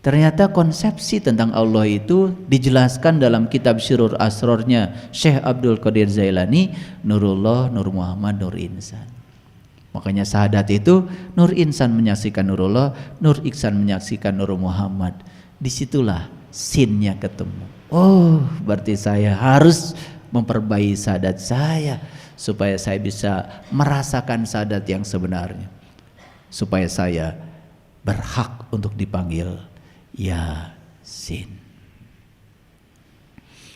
Ternyata konsepsi tentang Allah itu dijelaskan dalam kitab Syirur Asrornya Syekh Abdul Qadir Zailani, Nurullah, Nur Muhammad, Nur Insan. Makanya syahadat itu Nur Insan menyaksikan Nurullah, Nur Iksan menyaksikan Nur Muhammad. Disitulah sinnya ketemu. Oh, berarti saya harus memperbaiki syahadat saya supaya saya bisa merasakan syahadat yang sebenarnya, supaya saya berhak untuk dipanggil Yasin.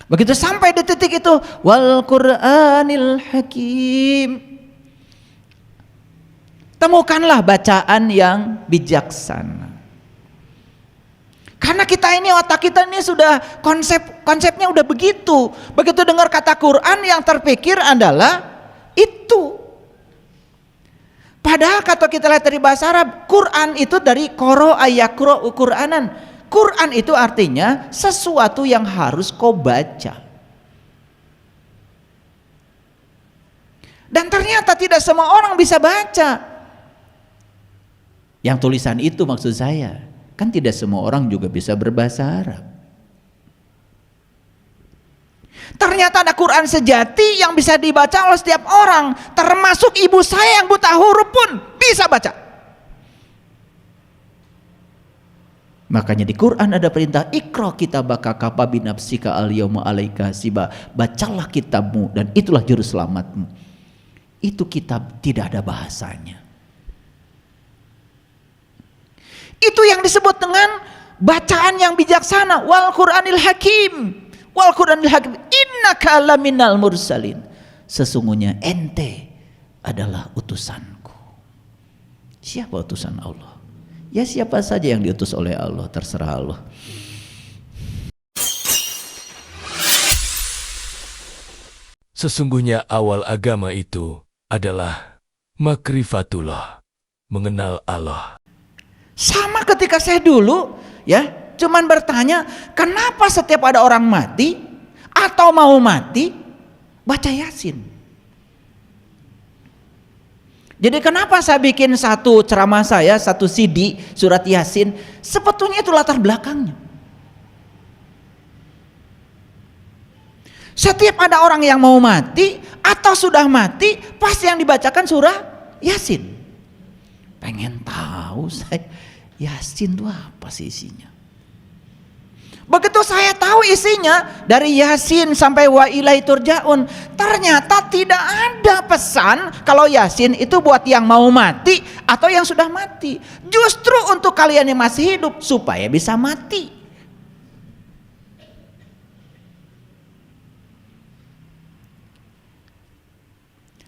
Begitu sampai di titik itu, wal Qur'anil Hakim, temukanlah bacaan yang bijaksana. Karena kita ini, otak kita ini sudah konsepnya udah begitu. Begitu dengar kata Quran, yang terpikir adalah itu. Padahal kalau kita lihat dari bahasa Arab, Quran itu dari qara ayaqra'u Qur'anan. Quran itu artinya sesuatu yang harus kau baca. Dan ternyata tidak semua orang bisa baca. Yang tulisan itu maksud saya, kan tidak semua orang juga bisa berbahasa Arab. Ternyata ada Quran sejati yang bisa dibaca oleh setiap orang, termasuk ibu saya yang buta huruf pun bisa baca. Makanya di Quran ada perintah Iqra kitabaka kafa binafsika al-yauma 'alaika hasiba. Bacalah kitabmu dan itulah juru selamatmu. Itu kitab tidak ada bahasanya. Itu yang disebut dengan bacaan yang bijaksana, wal Qur'anil Hakim. Wal Qur'anil Hakim, innaka laminal mursalin. Sesungguhnya ente adalah utusanku. Siapa utusan Allah? Ya siapa saja yang diutus oleh Allah, terserah Allah. Sesungguhnya awal agama itu adalah makrifatullah, mengenal Allah. Sama ketika saya dulu ya, cuman bertanya, kenapa setiap ada orang mati atau mau mati baca Yasin? Jadi kenapa saya bikin satu ceramah saya, satu CD surat Yasin? Sebetulnya itu latar belakangnya. Setiap ada orang yang mau mati atau sudah mati, pasti yang dibacakan surah Yasin. Pengen tahu saya, Yasin itu apa sih isinya? Begitu saya tahu isinya, dari Yasin sampai wa ilaihi turja'un, ternyata tidak ada pesan kalau Yasin itu buat yang mau mati atau yang sudah mati. Justru untuk kalian yang masih hidup supaya bisa mati.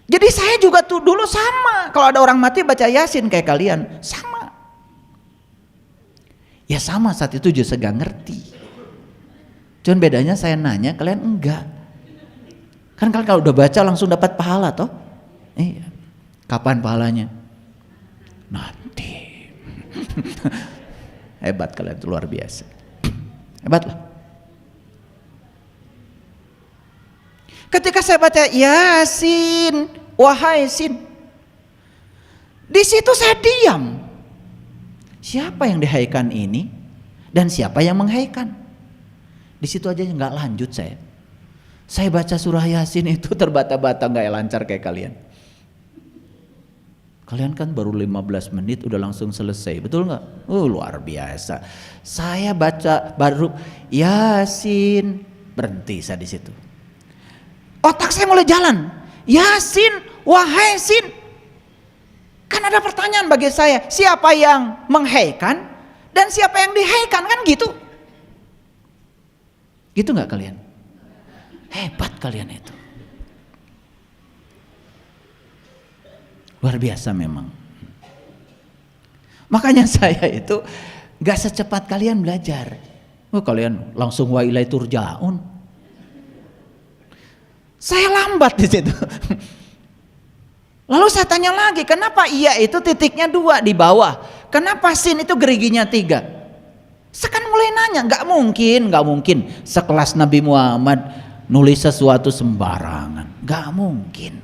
Jadi saya juga tuh dulu sama, kalau ada orang mati baca Yasin kayak kalian, sama. Ya sama, saat itu juga gak ngerti. Cuman bedanya saya nanya, kalian enggak. Kan kalian kalau udah baca langsung dapat pahala toh? Iya. Kapan pahalanya? Nanti. Hebat kalian, itu luar biasa. Hebat lah. Ketika saya baca Yasin, wahai Sin, di situ saya diam. Siapa yang dihaikan ini dan siapa yang menghaikan? Di situ aja nggak lanjut saya. Saya baca surah Yasin itu terbata-bata, nggak lancar kayak kalian. Kalian kan baru 15 menit udah langsung selesai, betul nggak? Luar biasa. Saya baca baru Yasin, berhenti saya di situ. Otak saya mulai jalan. Yasin, wahai Sin. Kan ada pertanyaan bagi saya, siapa yang menghaikan dan siapa yang dihaikan, kan gitu. Gitu nggak kalian? Hebat kalian itu. Luar biasa memang. Makanya saya itu nggak secepat kalian belajar. Kalian langsung wa ilaihi turja'un. Saya lambat di situ. Lalu saya tanya lagi, kenapa iya itu titiknya 2 di bawah? Kenapa sin itu geriginya 3? Saya kan mulai nanya, nggak mungkin sekelas Nabi Muhammad nulis sesuatu sembarangan, nggak mungkin.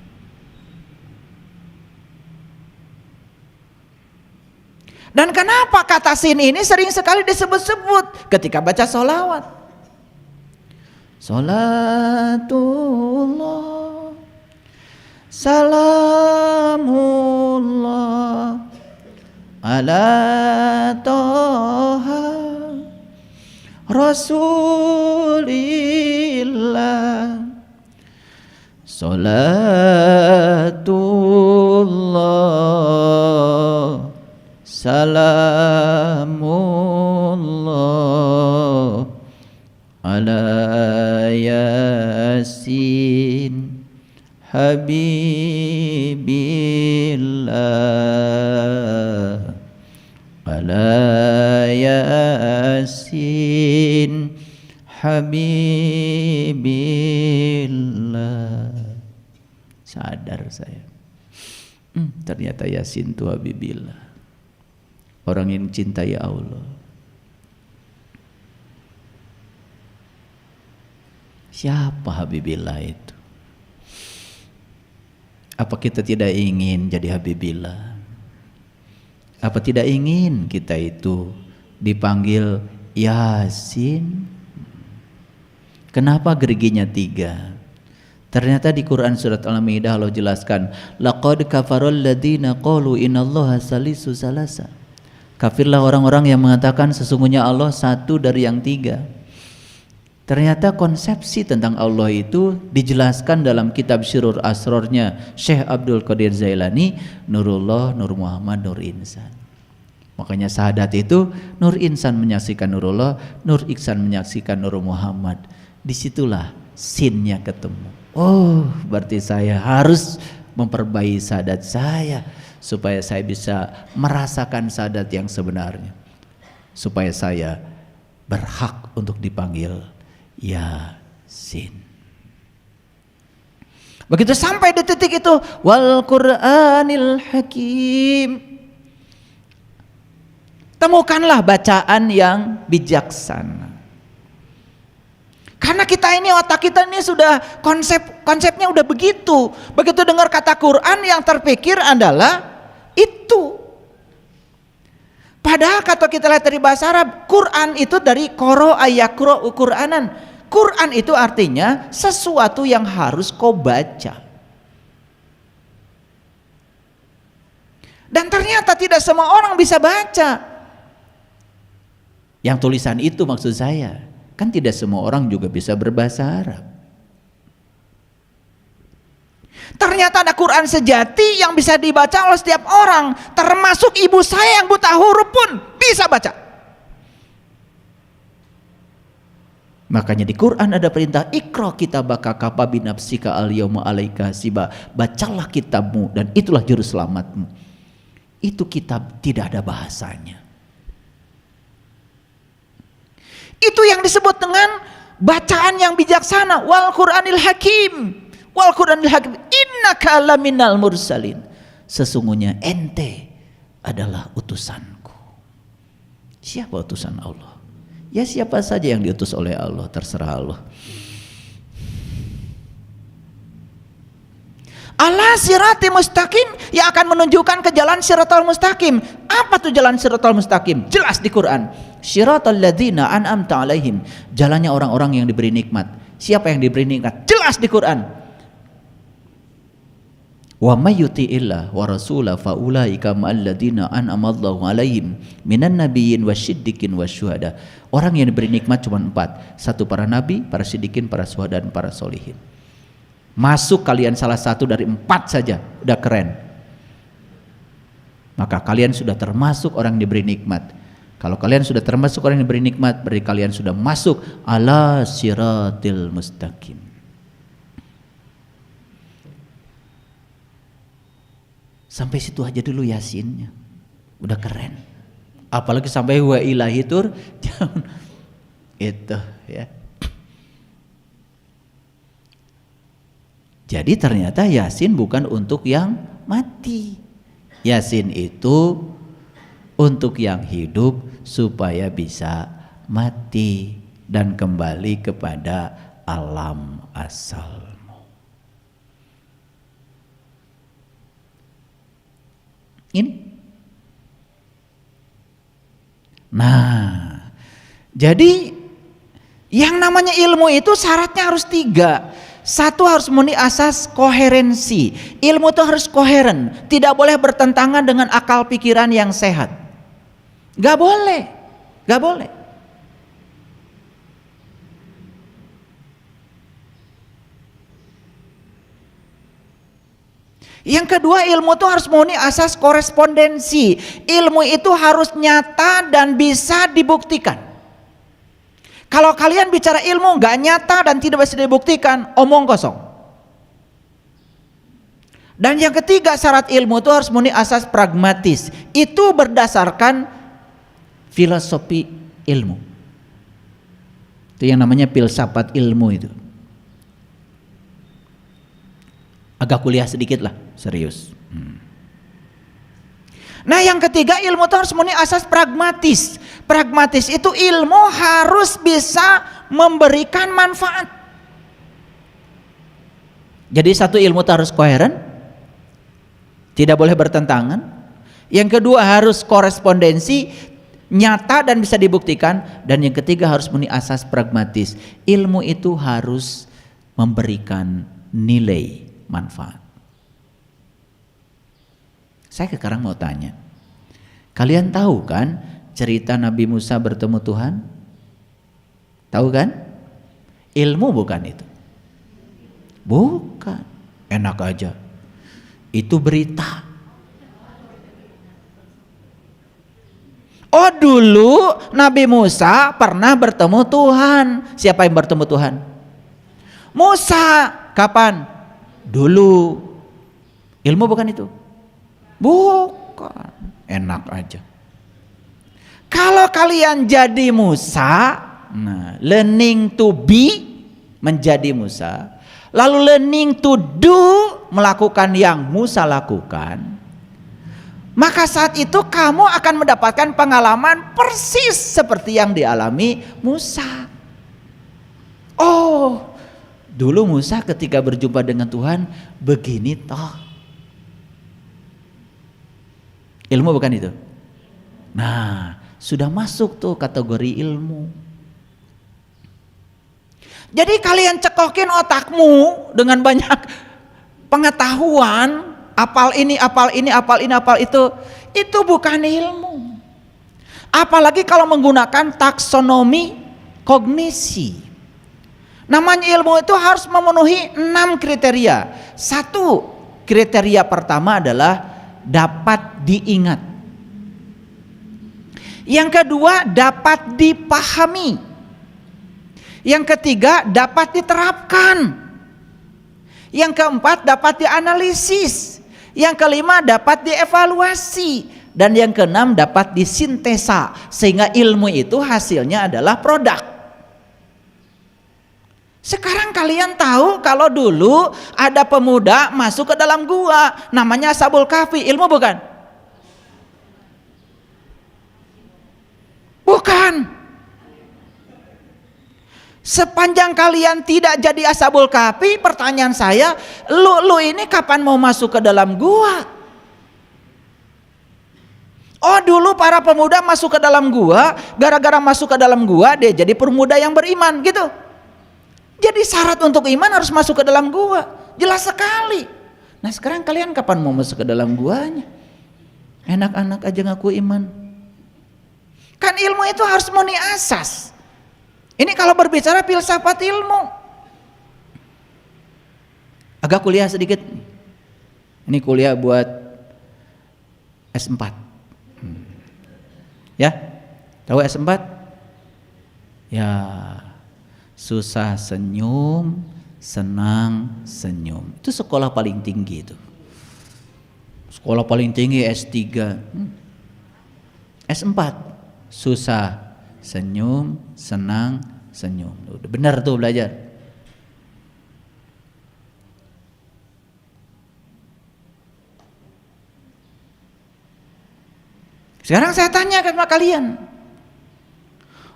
Dan kenapa kata sin ini sering sekali disebut-sebut ketika baca sholawat? Salatullah, salamullah, ala toha rasulillah, salatullah, salamullah, ala yasin habibillah, ala yasin habibillah. Sadar saya, ternyata Yasin itu habibillah, orang yang cintai Allah. Siapa habibillah itu? Apa kita tidak ingin jadi habibillah? Apa tidak ingin kita itu dipanggil Yasin? Kenapa geriginya 3? Ternyata di Quran surat Al-Maidah Allah jelaskan, laqad kafarul ladzina qalu innallaha salisu salasa. Kafirlah orang-orang yang mengatakan sesungguhnya Allah satu dari yang 3. Ternyata konsepsi tentang Allah itu dijelaskan dalam kitab Syirur Asrornya Syekh Abdul Qadir Zailani, Nurullah, Nur Muhammad, Nur Insan. Makanya syahadat itu Nur Insan menyaksikan Nurullah, Nur Iksan menyaksikan Nur Muhammad. Disitulah sinnya ketemu. Oh, berarti saya harus memperbaiki syahadat saya supaya saya bisa merasakan syahadat yang sebenarnya, supaya saya berhak untuk dipanggil Yasin. Begitu sampai di titik itu, wal Qur'anil Hakim, temukanlah bacaan yang bijaksana. Karena kita ini, otak kita ini sudah konsepnya udah begitu. Begitu dengar kata Quran yang terpikir adalah itu. Padahal kalau kita lihat dari bahasa Arab, Quran itu dari qara ayaqra'u Qur'anan. Quran itu artinya sesuatu yang harus kau baca. Dan ternyata tidak semua orang bisa baca. Yang tulisan itu maksud saya, kan tidak semua orang juga bisa berbahasa Arab. Ternyata ada Quran sejati yang bisa dibaca oleh setiap orang, termasuk ibu saya yang buta huruf pun bisa baca. Makanya di Quran ada perintah Iqra kitabaka kafa binafsika al-yauma 'alaika hasiba. Bacalah kitabmu dan itulah juru selamatmu. Itu kitab tidak ada bahasanya. Itu yang disebut dengan bacaan yang bijaksana. Wal Qur'anil Hakim. Wal Qur'anil Hakim. Innaka laminal mursalin. Sesungguhnya ente adalah utusanku. Siapa utusan Allah? Ya siapa saja yang diutus oleh Allah, terserah Allah. Ala sirati mustaqim, yang akan menunjukkan ke jalan siratal mustaqim. Apa tuh jalan siratal mustaqim? Jelas di Quran. Siratal ladzina an'amta alaihim, jalannya orang-orang yang diberi nikmat. Siapa yang diberi nikmat? Jelas di Quran. Wa may yuti'illah wa rasulahu fa ulaika ma'al ladzina an'amallahu alaihim minan nabiyyin wasyiddiqin wasyuhada. Orang yang diberi nikmat cuma 4. 1 para nabi, para siddiqin, para syuhada, dan para solihin. Masuk kalian salah satu dari 4 saja, udah keren. Maka kalian sudah termasuk orang yang diberi nikmat. Kalau kalian sudah termasuk orang yang diberi nikmat, berarti kalian sudah masuk ala siratil mustaqim. Sampai situ aja dulu Yasinnya, udah keren. Apalagi sampai wa ilahi tur, itu ya. Jadi ternyata Yasin bukan untuk yang mati. Yasin itu untuk yang hidup supaya bisa mati dan kembali kepada alam asal. Ini Nah, jadi yang namanya ilmu itu syaratnya harus 3. Satu, harus memenuhi asas koherensi. Ilmu itu harus koheren, tidak boleh bertentangan dengan akal pikiran yang sehat. Gak boleh, gak boleh. Yang kedua, ilmu itu harus memenuhi asas korespondensi. Ilmu itu harus nyata dan bisa dibuktikan. Kalau kalian bicara ilmu nggak nyata dan tidak bisa dibuktikan, omong kosong. Dan yang ketiga, syarat ilmu itu harus memenuhi asas pragmatis. Itu berdasarkan filosofi ilmu. Itu yang namanya filsafat ilmu itu. Agak kuliah sedikit lah, serius. Nah, yang ketiga, ilmu itu harus memenuhi asas pragmatis. Pragmatis itu ilmu harus bisa memberikan manfaat. Jadi satu, ilmu itu harus koheren, tidak boleh bertentangan. Yang kedua, harus korespondensi, nyata dan bisa dibuktikan. Dan yang ketiga, harus memenuhi asas pragmatis. Ilmu itu harus memberikan nilai manfaat. Saya sekarang mau tanya, kalian tahu kan cerita Nabi Musa bertemu Tuhan? Tahu kan? Ilmu bukan itu? Bukan. Enak aja. Itu berita. Oh, dulu Nabi Musa pernah bertemu Tuhan. Siapa yang bertemu Tuhan? Musa. Kapan? Dulu. Ilmu bukan itu? Bukan. Enak aja. Kalau kalian jadi Musa, nah, learning to be, menjadi Musa, lalu learning to do, melakukan yang Musa lakukan, maka saat itu kamu akan mendapatkan pengalaman persis seperti yang dialami Musa. Oh, dulu Musa ketika berjumpa dengan Tuhan begini toh. Ilmu bukan itu? Nah, sudah masuk tuh kategori ilmu. Jadi kalian cekokin otakmu dengan banyak pengetahuan, apal ini, apal ini, apal ini, apal itu bukan ilmu. Apalagi kalau menggunakan taksonomi kognisi. Namanya ilmu itu harus memenuhi 6 kriteria. 1, kriteria pertama adalah dapat diingat. Yang kedua, dapat dipahami. Yang ketiga, dapat diterapkan. Yang keempat, dapat dianalisis. Yang kelima, dapat dievaluasi. Dan yang keenam, dapat disintesa. Sehingga ilmu itu hasilnya adalah produk. Sekarang kalian tahu kalau dulu ada pemuda masuk ke dalam gua, namanya Ashabul Kahfi. Ilmu bukan? Bukan. Sepanjang kalian tidak jadi Ashabul Kahfi, pertanyaan saya, lu ini kapan mau masuk ke dalam gua? Oh, dulu para pemuda masuk ke dalam gua, gara-gara masuk ke dalam gua dia jadi pemuda yang beriman gitu. Jadi syarat untuk iman harus masuk ke dalam gua. Jelas sekali. Nah, sekarang kalian kapan mau masuk ke dalam guanya? Enak-enak aja ngaku iman. Kan ilmu itu harus memenuhi asas. Ini kalau berbicara filsafat ilmu. Agak kuliah sedikit. Ini kuliah buat S4. Ya? Tahu S4? Ya. Susah senyum, senang senyum. Itu sekolah paling tinggi itu. Sekolah paling tinggi S3. S4. Susah senyum, senang senyum. Udah benar tuh belajar. Sekarang saya tanya kepada kalian.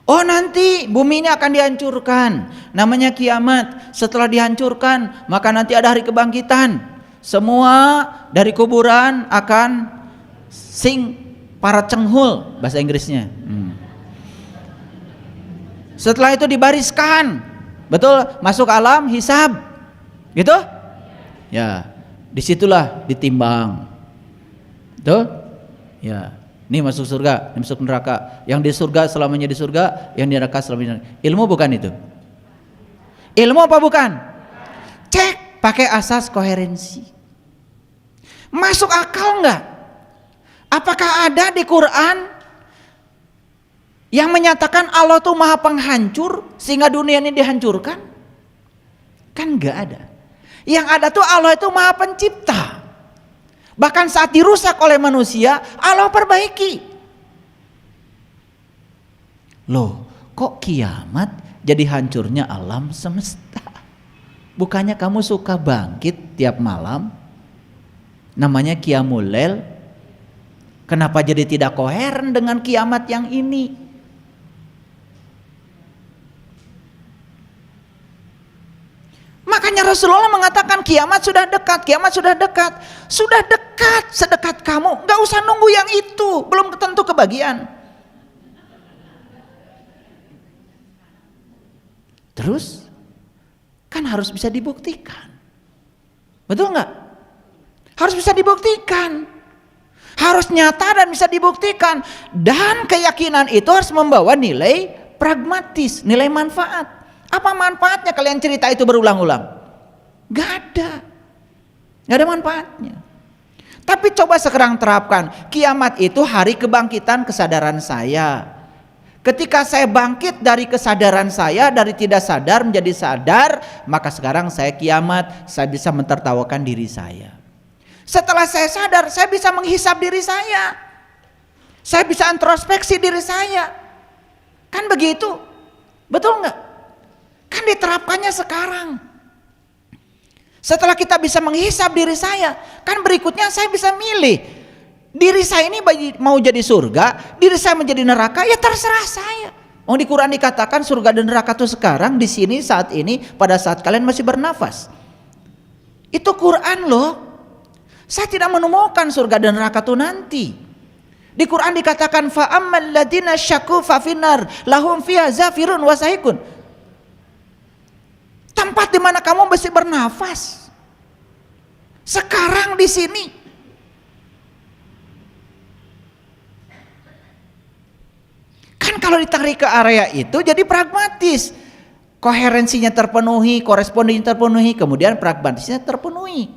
Oh, nanti bumi ini akan dihancurkan, namanya kiamat. Setelah dihancurkan, maka nanti ada hari kebangkitan. Semua dari kuburan akan sing para cenghul, bahasa Inggrisnya. Setelah itu dibariskan, betul, masuk alam hisab, gitu? Ya, disitulah ditimbang, betul? Ya, ini masuk surga, ini masuk neraka. Yang di surga selamanya di surga, yang di neraka selamanya di neraka. Ilmu bukan itu? Ilmu apa bukan? Cek, pakai asas koherensi. Masuk akal enggak? Apakah ada di Quran yang menyatakan Allah tuh maha penghancur sehingga dunia ini dihancurkan? Kan enggak ada. Yang ada tuh Allah itu maha pencipta. Bahkan saat dirusak oleh manusia, Allah perbaiki. Loh, kok kiamat jadi hancurnya alam semesta? Bukannya kamu suka bangkit tiap malam? Namanya qiyamul lail. Kenapa jadi tidak koheren dengan kiamat yang ini? Makanya Rasulullah mengatakan kiamat sudah dekat, kiamat sudah dekat. Sudah dekat, sedekat kamu, gak usah nunggu yang itu, belum tentu kebagian. Terus kan harus bisa dibuktikan, betul nggak? Harus bisa dibuktikan, harus nyata dan bisa dibuktikan. Dan keyakinan itu harus membawa nilai pragmatis, nilai manfaat. Apa manfaatnya kalian cerita itu berulang-ulang? Gak ada, gak ada manfaatnya. Tapi coba sekarang terapkan, kiamat itu hari kebangkitan kesadaran saya. Ketika saya bangkit dari kesadaran saya, dari tidak sadar menjadi sadar, maka sekarang saya kiamat, saya bisa mentertawakan diri saya. Setelah saya sadar, saya bisa menghisap diri saya. Saya bisa introspeksi diri saya. Kan begitu? Betul nggak? Kan diterapkannya sekarang. Setelah kita bisa menghisap diri saya, kan berikutnya saya bisa milih. Diri saya ini mau jadi surga, diri saya menjadi neraka, ya terserah saya. Oh, di Quran dikatakan surga dan neraka itu sekarang, di sini, saat ini, pada saat kalian masih bernafas. Itu Quran loh. Saya tidak menemukan surga dan neraka itu nanti. Di Quran dikatakan fa ammal ladina syaqu fa finnar lahum fiha zafirun wa sahikun. Tempat di mana kamu masih bernafas. Sekarang di sini. Kan kalau ditarik ke area itu jadi pragmatis. Koherensinya terpenuhi, korespondensinya terpenuhi, kemudian pragmatisnya terpenuhi.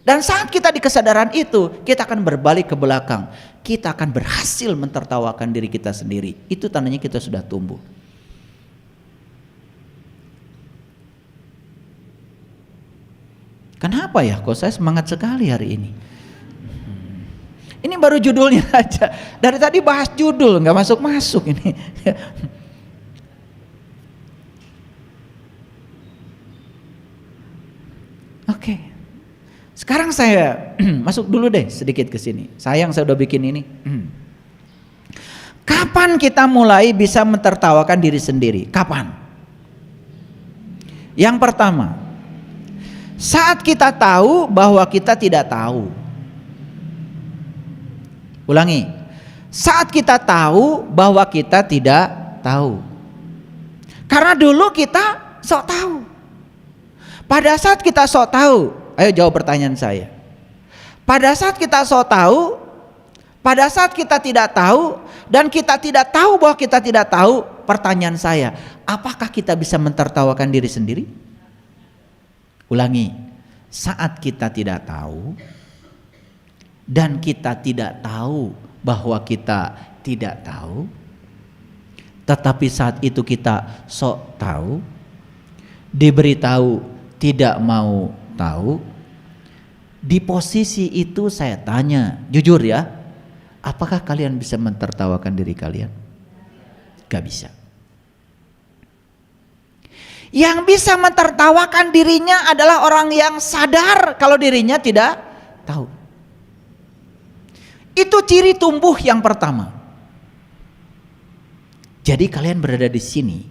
Dan saat kita di kesadaran itu, kita akan berbalik ke belakang. Kita akan berhasil mentertawakan diri kita sendiri. Itu tandanya kita sudah tumbuh. Kenapa ya kok saya semangat sekali hari ini? Ini baru judulnya aja. Dari tadi bahas judul, nggak masuk-masuk ini. Oke. Sekarang saya masuk dulu deh sedikit ke sini. Sayang saya udah bikin ini. Kapan kita mulai bisa mentertawakan diri sendiri? Kapan? Yang pertama, saat kita tahu bahwa kita tidak tahu. Ulangi. Saat kita tahu bahwa kita tidak tahu. Karena dulu kita sok tahu. Pada saat kita sok tahu, ayo jawab pertanyaan saya. Pada saat kita sok tahu, pada saat kita tidak tahu, dan kita tidak tahu bahwa kita tidak tahu, pertanyaan saya, apakah kita bisa mentertawakan diri sendiri? Ulangi, saat kita tidak tahu dan kita tidak tahu bahwa kita tidak tahu, tetapi saat itu kita sok tahu, diberitahu tidak mau tahu, di posisi itu saya tanya, jujur ya, apakah kalian bisa mentertawakan diri kalian? Gak bisa. Yang bisa mentertawakan dirinya adalah orang yang sadar kalau dirinya tidak tahu. Itu ciri tumbuh yang pertama. Jadi kalian berada di sini,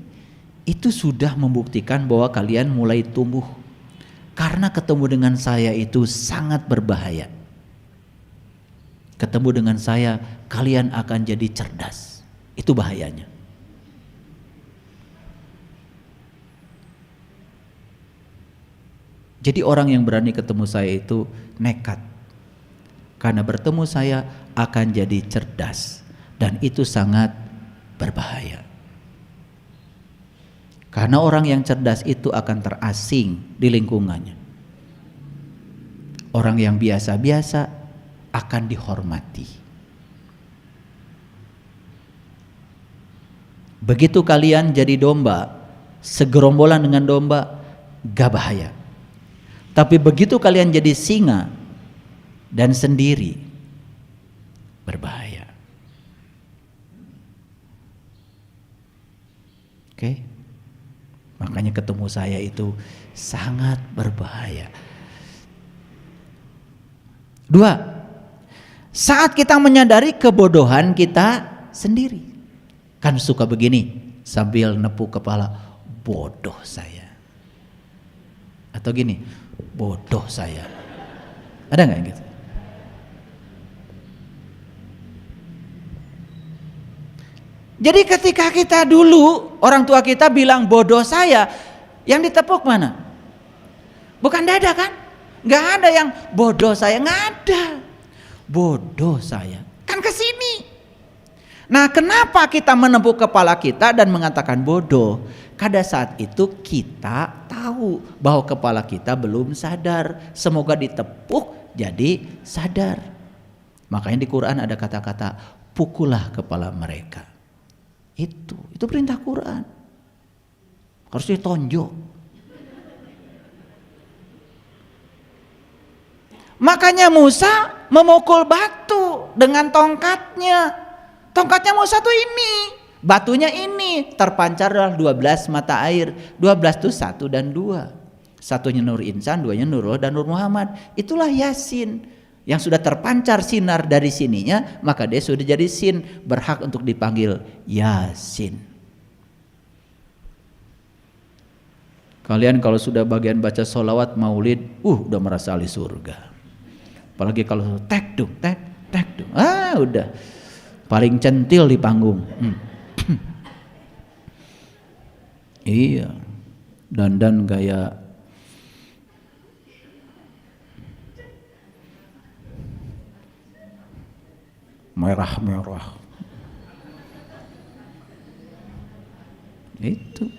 itu sudah membuktikan bahwa kalian mulai tumbuh. Karena ketemu dengan saya itu sangat berbahaya. Ketemu dengan saya, kalian akan jadi cerdas. Itu bahayanya. Jadi orang yang berani ketemu saya itu nekat. Karena bertemu saya akan jadi cerdas. Dan itu sangat berbahaya. Karena orang yang cerdas itu akan terasing di lingkungannya. Orang yang biasa-biasa akan dihormati. Begitu kalian jadi domba, segerombolan dengan domba, gak bahaya. Tapi begitu kalian jadi singa dan sendiri, berbahaya. Oke? Makanya ketemu saya itu sangat berbahaya. 2. Saat kita menyadari kebodohan kita sendiri. Kan suka begini sambil nepuk kepala, bodoh saya. Atau gini, bodoh saya. Ada nggak gitu? Jadi ketika kita dulu orang tua kita bilang bodoh saya, yang ditepuk mana? Bukan dada kan? Nggak ada yang bodoh saya, nggak ada. Bodoh saya kan ke sini. Nah, kenapa kita menepuk kepala kita dan mengatakan bodoh? Pada saat itu kita tahu bahwa kepala kita belum sadar. Semoga ditepuk jadi sadar. Makanya di Quran ada kata-kata pukullah kepala mereka. Itu perintah Quran. Harus ditonjok. Makanya Musa memukul batu dengan tongkatnya. Tongkatnya Musa tuh ini, batunya ini, terpancar dalam 12 mata air. 12 itu 1 dan 2. Satunya Nur Insan, 2-nya Nurullah dan Nur Muhammad. Itulah Yasin. Yang sudah terpancar sinar dari sininya, maka dia sudah jadi sin, berhak untuk dipanggil Yasin. Kalian kalau sudah bagian baca sholawat maulid, udah merasa ahli surga. Apalagi kalau tek dung, udah paling centil di panggung. Iya, dandan gaya merah-merah. Itu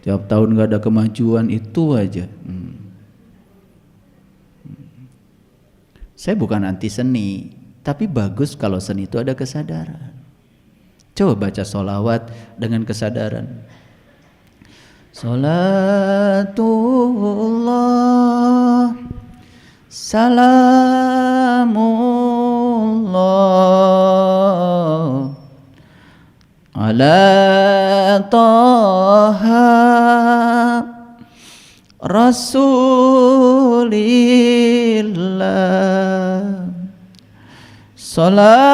tiap tahun gak ada kemajuan itu aja. Saya bukan anti seni, tapi bagus kalau seni itu ada kesadaran. Coba baca sholawat dengan kesadaran. Salatullah, salamullah ala Taha Rasulillah. Salatullah,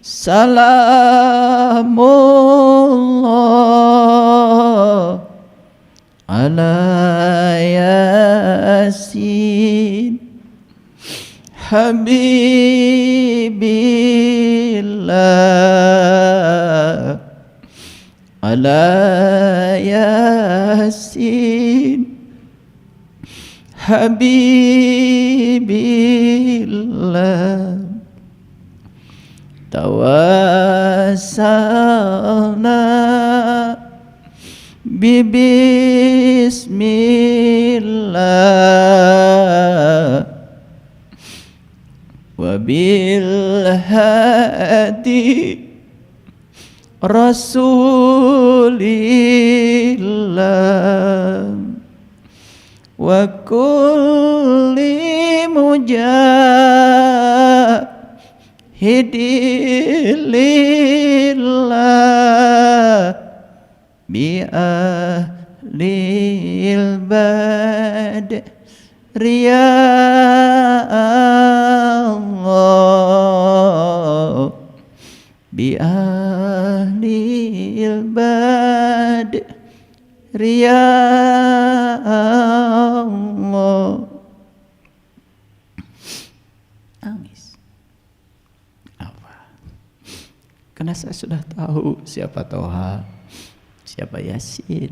salamullah ala Yasin Habibillah, ala Yasin Habibillah. Tawassalna bibismillah wabil hadi Rasulillah wa kulli mujahidillah bi ahlil badri ya Allah bi ahlil badri ya Allah. Nangis apa? Karena saya sudah tahu siapa Toha, siapa Yasin.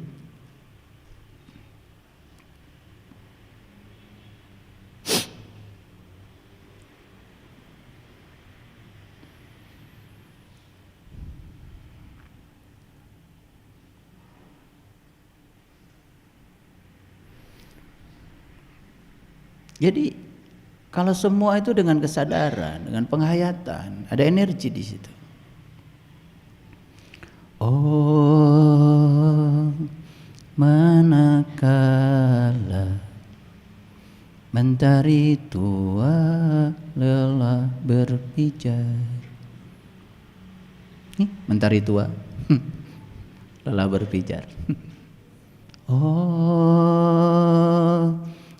Jadi kalau semua itu dengan kesadaran, dengan penghayatan, ada energi di situ. Oh, manakala mentari tua lelah berpijar. Mentari tua lelah berpijar. Oh,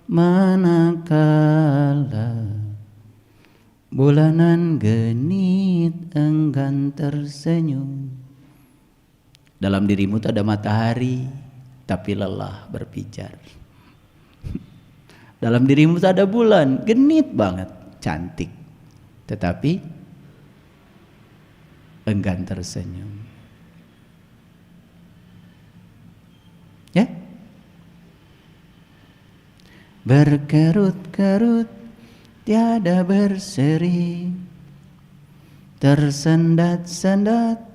manakala bulanan genit enggan tersenyum. Dalam dirimu tuh ada matahari, tapi lelah berpijar. Dalam dirimu tuh ada bulan, genit banget, cantik, tetapi enggan tersenyum. Ya? Berkerut-kerut, tiada berseri, tersendat-sendat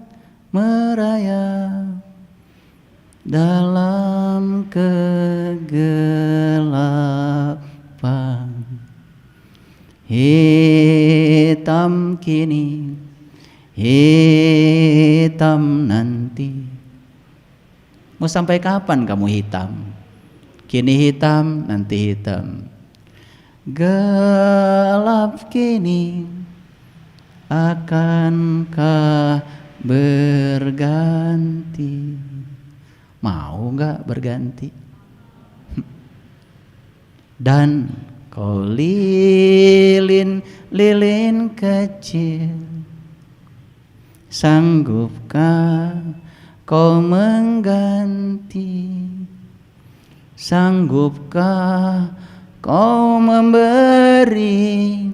merayap dalam kegelapan. Hitam kini, hitam nanti. Mau sampai kapan kamu hitam? Kini hitam, nanti hitam. Gelap kini, akankah berganti? Mau gak berganti? Dan kau lilin kecil, sanggupkah kau mengganti? Sanggupkah kau memberi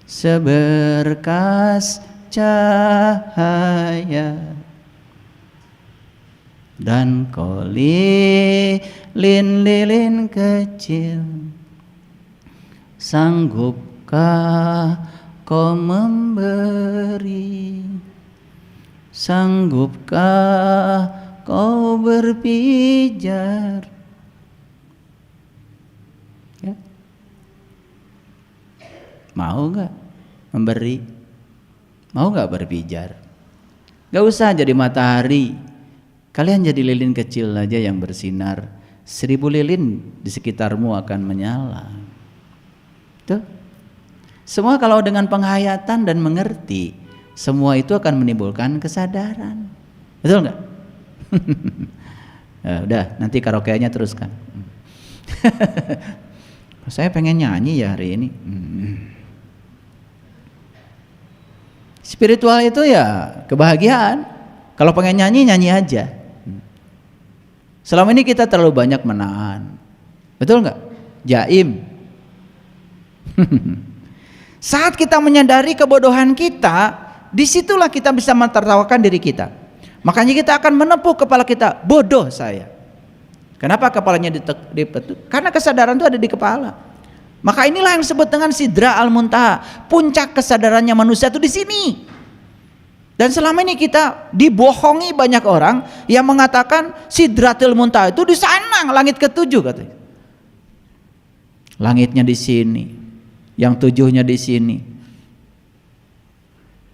seberkas cahaya? Dan kau lilin kecil, sanggupkah kau memberi? Sanggupkah kau berpijar? Ya. Mau gak memberi? Mau gak berpijar? Gak usah jadi matahari, kalian jadi lilin kecil aja yang bersinar. 1000 lilin di sekitarmu akan menyala. Tuh. Semua kalau dengan penghayatan dan mengerti, semua itu akan menimbulkan kesadaran. Betul nggak? Ya, udah, nanti karaokeannya teruskan. Saya pengen nyanyi ya hari ini. Spiritual itu ya kebahagiaan. Kalau pengen nyanyi, nyanyi aja. Selama ini kita terlalu banyak menahan. Betul nggak? Jaim. Saat kita menyadari kebodohan kita, disitulah kita bisa mentertawakan diri kita. Makanya kita akan menepuk kepala kita, bodoh saya. Kenapa kepalanya dipetuk? Karena kesadaran itu ada di kepala. Maka inilah yang disebut dengan sidra al-muntaha. Puncak kesadarannya manusia itu di sini. Dan selama ini kita dibohongi banyak orang yang mengatakan sidratul muntaha itu di sana, langit ke-7 katanya. Langitnya di sini, yang 7-nya di sini.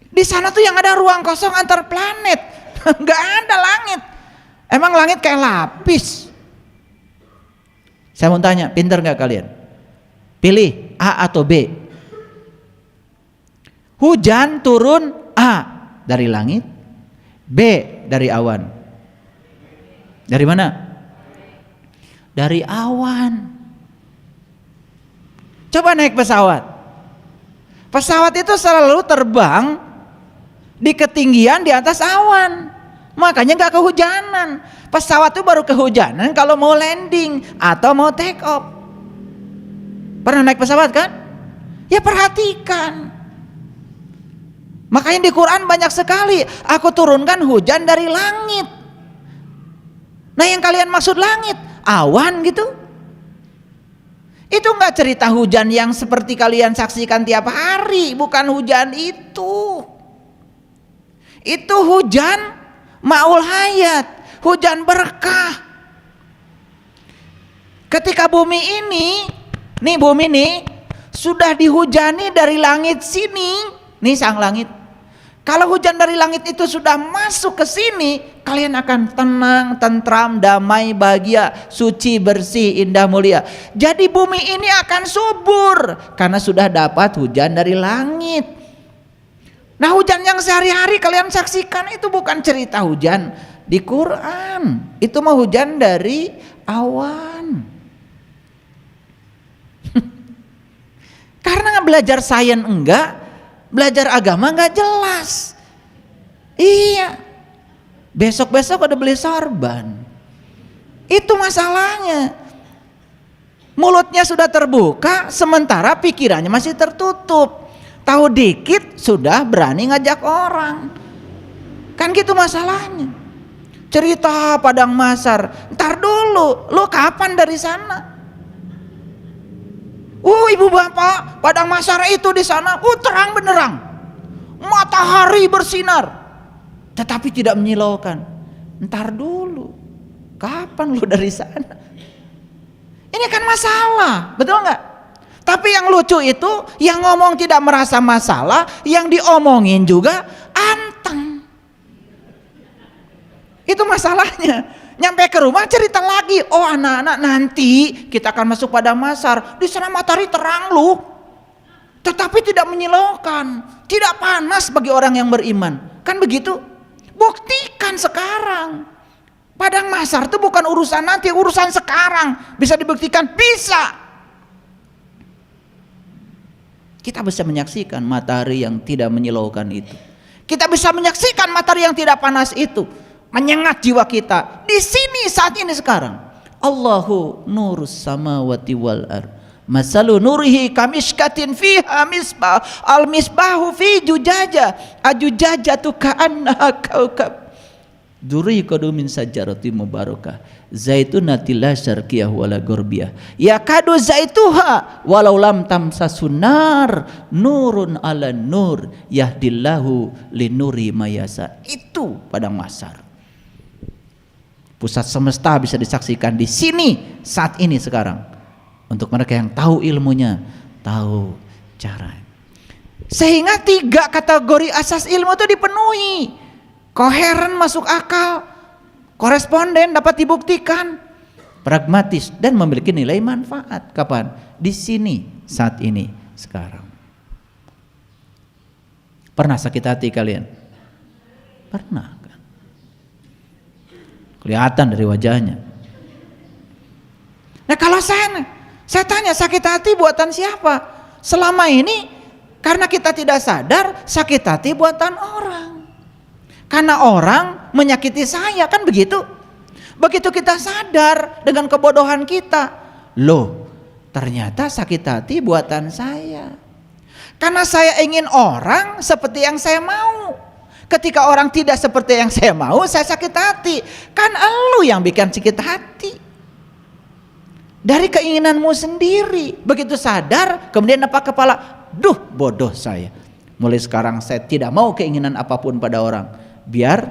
Di sana tuh yang ada ruang kosong antar planet. Nggak ada langit. Emang langit kayak lapis. Saya mau tanya, pinter nggak kalian? Pilih A atau B. Hujan turun A dari langit, B dari awan. Dari mana? Dari awan. Coba naik pesawat. Pesawat itu selalu terbang di ketinggian di atas awan, makanya nggak kehujanan. Pesawat itu baru kehujanan kalau mau landing atau mau take off. Pernah naik pesawat kan? Ya perhatikan, Makanya di Quran banyak sekali, aku turunkan hujan dari langit. Nah yang kalian maksud langit, awan gitu? Itu enggak cerita hujan yang seperti kalian saksikan tiap hari, bukan hujan itu. Itu hujan maul hayat, hujan berkah. Ketika bumi ini sudah dihujani dari langit sini, nih sang langit. Kalau hujan dari langit itu sudah masuk ke sini, kalian akan tenang, tentram, damai, bahagia, suci, bersih, indah, mulia. Jadi bumi ini akan subur karena sudah dapat hujan dari langit. Nah hujan yang sehari-hari kalian saksikan itu bukan cerita hujan di Quran. Itu mah hujan dari awan. Karena belajar sains enggak, belajar agama enggak jelas. Iya. Besok-besok ada beli sorban. Itu masalahnya. Mulutnya sudah terbuka, sementara pikirannya masih tertutup. Tahu dikit sudah berani ngajak orang. Kan gitu masalahnya. Cerita padang masar, ntar dulu, lo kapan dari sana? Ibu bapak, padang masar itu di sana, terang benderang, matahari bersinar, tetapi tidak menyilaukan. Ntar dulu, kapan lu dari sana? Ini kan masalah, betul nggak? Tapi yang lucu itu, yang ngomong tidak merasa masalah, yang diomongin juga anteng. Itu masalahnya. Nyampe ke rumah cerita lagi, anak-anak nanti kita akan masuk pada masar, di sana matahari terang lu, tetapi tidak menyilaukan, tidak panas bagi orang yang beriman. Kan begitu? Buktikan sekarang. Padang masar itu bukan urusan nanti, urusan sekarang. Bisa dibuktikan? Bisa. Kita bisa menyaksikan matahari yang tidak menyilaukan itu. Kita bisa menyaksikan matahari yang tidak panas itu, menyengat jiwa kita di sini saat ini sekarang. Allahu nurus samawati wal ard, masalu nurihi kamishkatin fiha misbah, al misbahu fi jujaja, ajujajatu ka'annaha kaukab, duriqadu min sajarati mubarakah, zaitunati la syarqiyah wala gurbiyah, yakadu zaituha walau lam tamsasun nar, nurun ala nur, yahdillahu linuri mayasa. Itu padang masar. Pusat semesta bisa disaksikan di sini saat ini sekarang. Untuk mereka yang tahu ilmunya, tahu cara. Sehingga 3 kategori asas ilmu itu dipenuhi. Koheren, masuk akal, koresponden, dapat dibuktikan, pragmatis, dan memiliki nilai manfaat. Kapan? Di sini saat ini sekarang. Pernah sakit hati kalian? Pernah. Kelihatan dari wajahnya. Nah kalau saya tanya, sakit hati buatan siapa? Selama ini karena kita tidak sadar, sakit hati buatan orang. Karena orang menyakiti saya, kan begitu? Begitu kita sadar dengan kebodohan kita, loh ternyata sakit hati buatan saya. Karena saya ingin orang seperti yang saya mau. Ketika orang tidak seperti yang saya mau, saya sakit hati. Kan elu yang bikin sakit hati. Dari keinginanmu sendiri. Begitu sadar, kemudian napak kepala, duh bodoh saya. Mulai sekarang saya tidak mau keinginan apapun pada orang, biar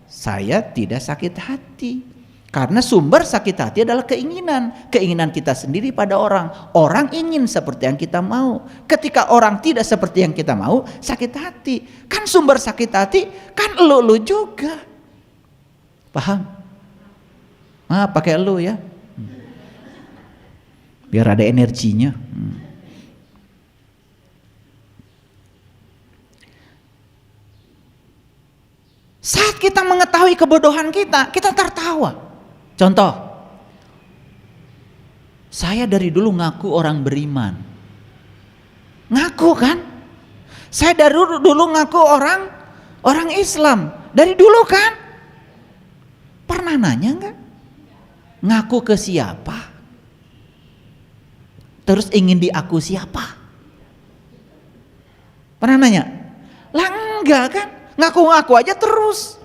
saya tidak sakit hati. Karena sumber sakit hati adalah keinginan kita sendiri pada orang. Orang ingin seperti yang kita mau. Ketika orang tidak seperti yang kita mau, sakit hati. Kan sumber sakit hati kan lu juga. Paham? Pakai lu ya. Biar ada energinya. Saat kita mengetahui kebodohan kita tertawa. Contoh, saya dari dulu ngaku orang beriman. Ngaku kan? Saya dari dulu ngaku orang Islam. Dari dulu kan? Pernah nanya enggak? Ngaku ke siapa? Terus ingin diaku siapa? Pernah nanya? Lah enggak kan? Ngaku-ngaku aja terus.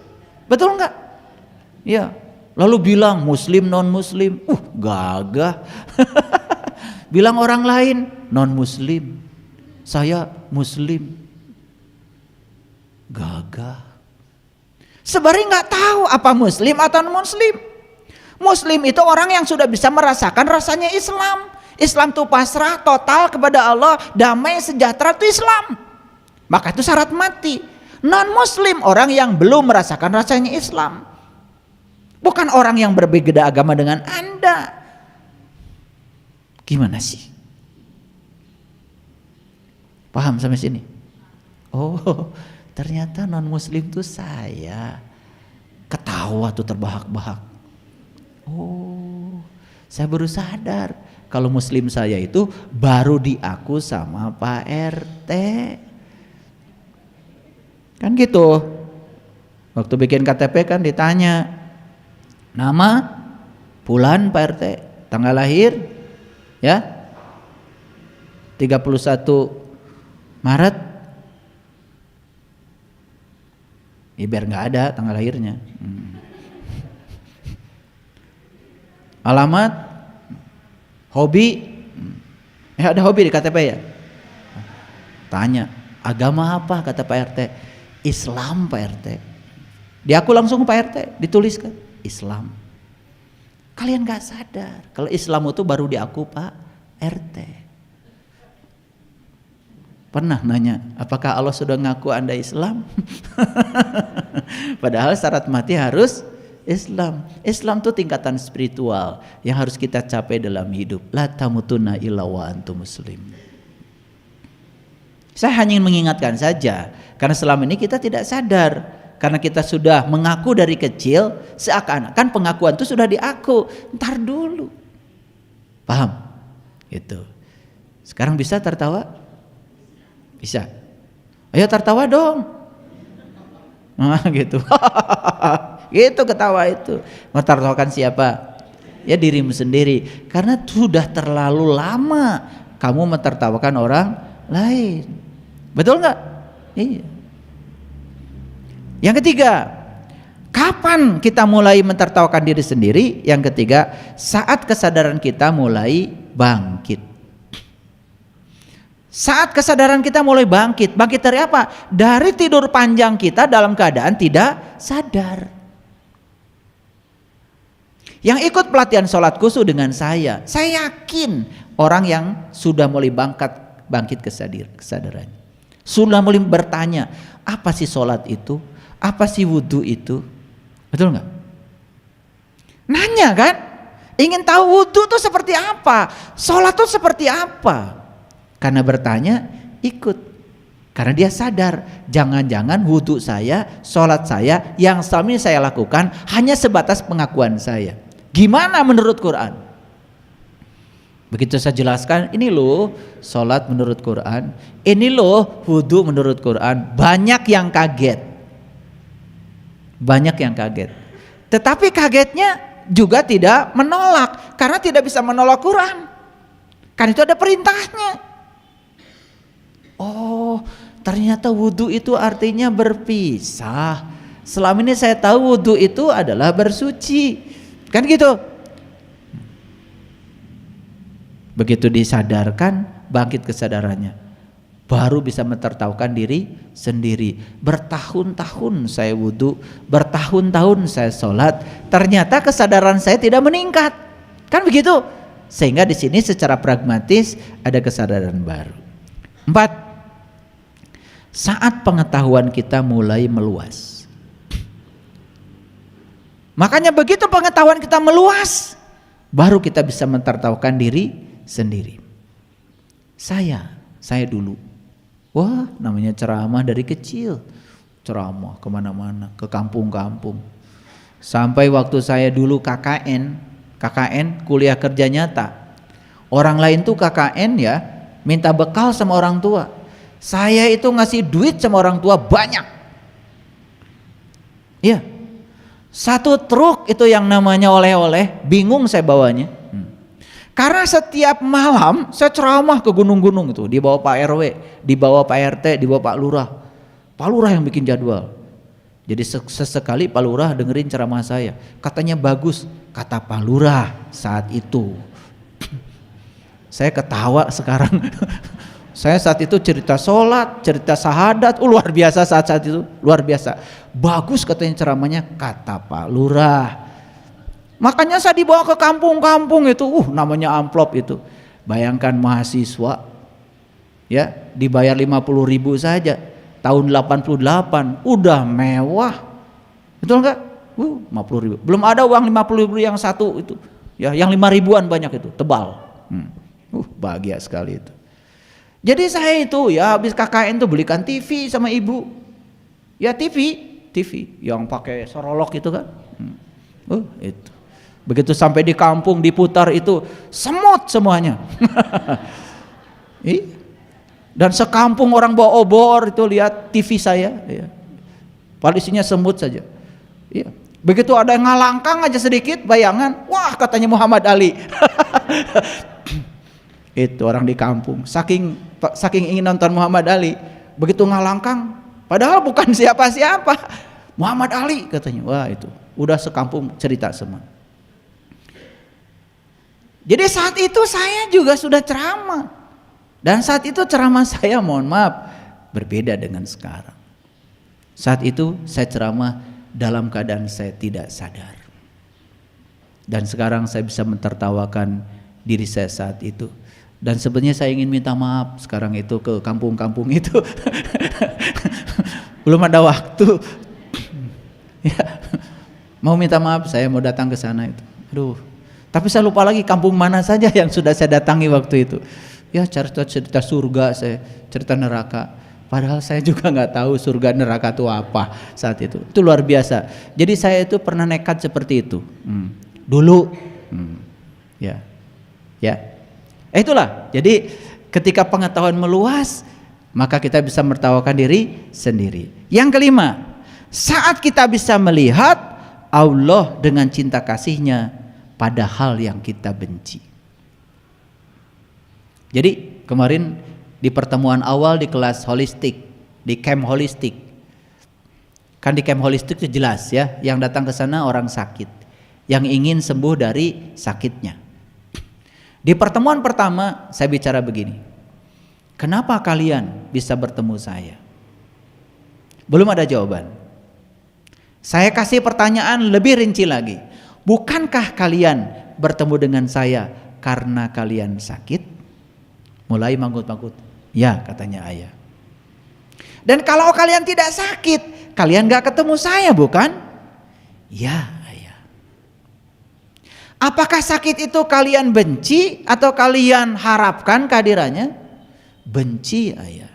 Betul enggak? Ya. Lalu bilang muslim non muslim. Gagah. Bilang orang lain non muslim. Saya muslim. Gagah. Sebenarnya nggak tahu apa muslim atau non muslim. Muslim itu orang yang sudah bisa merasakan rasanya Islam. Islam itu pasrah total kepada Allah, damai sejahtera itu Islam. Maka itu syarat mati. Non muslim orang yang belum merasakan rasanya Islam. Bukan orang yang berbeda agama dengan Anda. Gimana sih? Paham sampai sini? Oh, ternyata non muslim itu saya. Ketawa tuh terbahak-bahak. Oh, saya baru sadar kalau muslim saya itu baru diaku sama Pak RT. Kan gitu. Waktu bikin KTP kan ditanya nama, bulan Pak RT, tanggal lahir, ya 31 Maret. Ya biar nggak ada tanggal lahirnya. Alamat, hobi, ada hobi di KTP ya. Tanya, agama apa kata Pak RT? Islam Pak RT. Diaku langsung Pak RT, dituliskan Islam. Kalian gak sadar kalau Islam itu baru diaku Pak RT. Pernah nanya, apakah Allah sudah ngaku Anda Islam? Padahal syarat mati harus Islam. Islam itu tingkatan spiritual yang harus kita capai dalam hidup. La tamutunna illa wa antum muslim. Saya hanya ingin mengingatkan saja, karena selama ini kita tidak sadar, karena kita sudah mengaku dari kecil, seakan-akan pengakuan itu sudah diaku. Ntar dulu, paham? Gitu. Sekarang bisa tertawa? Bisa. Ayo tertawa dong. Nah, gitu. Gitu ketawa itu. Mentertawakan siapa? Ya dirimu sendiri. Karena sudah terlalu lama kamu mentertawakan orang lain. Betul nggak? Iya. Yang ketiga, kapan kita mulai mentertawakan diri sendiri? Yang ketiga, saat kesadaran kita mulai bangkit. Saat kesadaran kita mulai bangkit. Bangkit dari apa? Dari tidur panjang kita dalam keadaan tidak sadar. Yang ikut pelatihan sholat khusyuk dengan saya yakin orang yang sudah mulai bangkit kesadarannya. Sudah mulai bertanya, apa sih sholat itu? Apa sih wudhu itu? Betul nggak? Nanya kan? Ingin tahu wudhu itu seperti apa? Sholat itu seperti apa? Karena bertanya, ikut. Karena dia sadar, jangan-jangan wudhu saya, sholat saya, yang selama ini saya lakukan hanya sebatas pengakuan saya. Gimana menurut Quran? Begitu saya jelaskan, ini loh sholat menurut Quran, ini loh wudhu menurut Quran. Banyak yang kaget. Banyak yang kaget. Tetapi kagetnya juga tidak menolak, karena tidak bisa menolak Quran. Kan itu ada perintahnya. Oh, ternyata wudhu itu artinya berpisah. Selama ini saya tahu wudhu itu adalah bersuci. Kan gitu. Begitu disadarkan, bangkit kesadarannya, baru bisa mentertawakan diri sendiri. Bertahun-tahun saya wudhu, bertahun-tahun saya sholat, ternyata kesadaran saya tidak meningkat. Kan begitu. Sehingga di sini secara pragmatis ada kesadaran baru. 4. Saat pengetahuan kita mulai meluas. Makanya begitu pengetahuan kita meluas, baru kita bisa mentertawakan diri sendiri. Saya dulu, wah namanya ceramah dari kecil, ceramah kemana-mana, ke kampung-kampung. Sampai waktu saya dulu KKN kuliah kerja nyata. Orang lain tuh KKN ya, minta bekal sama orang tua. Saya itu ngasih duit sama orang tua banyak. Iya. 1 truk itu yang namanya oleh-oleh, bingung saya bawanya. Karena setiap malam saya ceramah ke gunung-gunung itu, dibawa Pak RW, dibawa Pak RT, dibawa Pak Lurah. Pak Lurah yang bikin jadwal. Jadi sesekali Pak Lurah dengerin ceramah saya, katanya bagus, kata Pak Lurah saat itu. Saya ketawa sekarang. Saya saat itu cerita sholat, cerita syahadat, luar biasa saat itu, luar biasa. Bagus katanya ceramahnya, kata Pak Lurah. Makanya saya dibawa ke kampung-kampung itu, namanya amplop itu. Bayangkan mahasiswa, ya dibayar 50.000 saja. Tahun 88 udah mewah, betul enggak? 50.000. Belum ada uang 50.000 yang satu itu, ya yang 5.000-an banyak itu, tebal. Bahagia sekali itu. Jadi saya itu ya habis KKN tuh belikan TV sama ibu, ya TV yang pakai sorolok itu kan. Itu. Begitu sampai di kampung diputar itu semut semuanya. Dan sekampung orang bawa obor itu lihat TV saya, ya. Palisinya semut saja. Ya. Begitu ada yang ngalangkang aja sedikit bayangan, wah katanya Muhammad Ali. Itu orang di kampung, saking ingin nonton Muhammad Ali, begitu ngalangkang, padahal bukan siapa-siapa, Muhammad Ali katanya. Wah itu, udah sekampung cerita semua. Jadi saat itu saya juga sudah ceramah. Dan saat itu ceramah saya, mohon maaf, berbeda dengan sekarang. Saat itu saya ceramah dalam keadaan saya tidak sadar. Dan sekarang saya bisa mentertawakan diri saya saat itu. Dan sebenarnya saya ingin minta maaf sekarang itu ke kampung-kampung itu. Belum ada waktu. Ya, mau minta maaf, saya mau datang ke sana itu. Aduh. Tapi saya lupa lagi kampung mana saja yang sudah saya datangi waktu itu. Ya cerita surga, saya cerita neraka. Padahal saya juga nggak tahu surga neraka itu apa saat itu. Itu luar biasa. Jadi saya itu pernah nekat seperti itu. Dulu. Ya. Itulah. Jadi ketika pengetahuan meluas, maka kita bisa menertawakan diri sendiri. Yang kelima, saat kita bisa melihat Allah dengan cinta kasihnya pada hal yang kita benci. Jadi kemarin di pertemuan awal di kelas holistik, di camp holistik, kan di camp holistik itu jelas ya, yang datang ke sana orang sakit, yang ingin sembuh dari sakitnya. Di pertemuan pertama saya bicara begini, kenapa kalian bisa bertemu saya? Belum ada jawaban. Saya kasih pertanyaan lebih rinci lagi, bukankah kalian bertemu dengan saya karena kalian sakit? Mulai manggut-manggut. Ya katanya ayah. Dan kalau kalian tidak sakit, kalian gak ketemu saya bukan? Ya ayah. Apakah sakit itu kalian benci atau kalian harapkan kehadirannya? Benci ayah.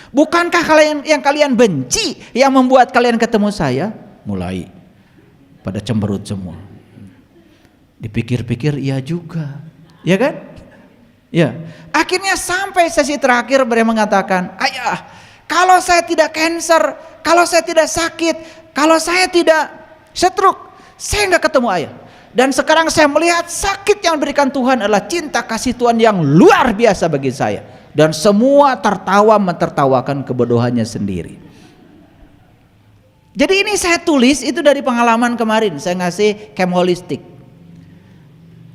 Bukankah yang kalian benci yang membuat kalian ketemu saya? Mulai pada cemberut semua. Dipikir-pikir iya juga. Ya kan? Ya, akhirnya sampai sesi terakhir beliau mengatakan, ayah, kalau saya tidak cancer, kalau saya tidak sakit, kalau saya tidak stroke, saya nggak ketemu ayah. Dan sekarang saya melihat sakit yang diberikan Tuhan adalah cinta kasih Tuhan yang luar biasa bagi saya. Dan semua tertawa mentertawakan kebodohannya sendiri. Jadi ini saya tulis itu dari pengalaman kemarin, saya ngasih camp holistik.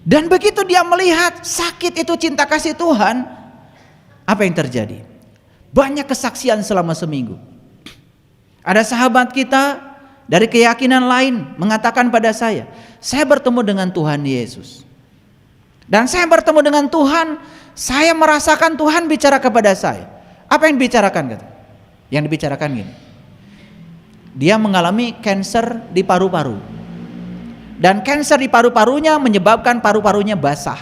Dan begitu dia melihat sakit itu cinta kasih Tuhan, apa yang terjadi? Banyak kesaksian selama seminggu. Ada sahabat kita dari keyakinan lain mengatakan pada saya bertemu dengan Tuhan Yesus. Dan saya bertemu dengan Tuhan, saya merasakan Tuhan bicara kepada saya. Apa yang dibicarakan? Yang dibicarakan gini, dia mengalami kanker di paru-paru. Dan kanker di paru-parunya menyebabkan paru-parunya basah.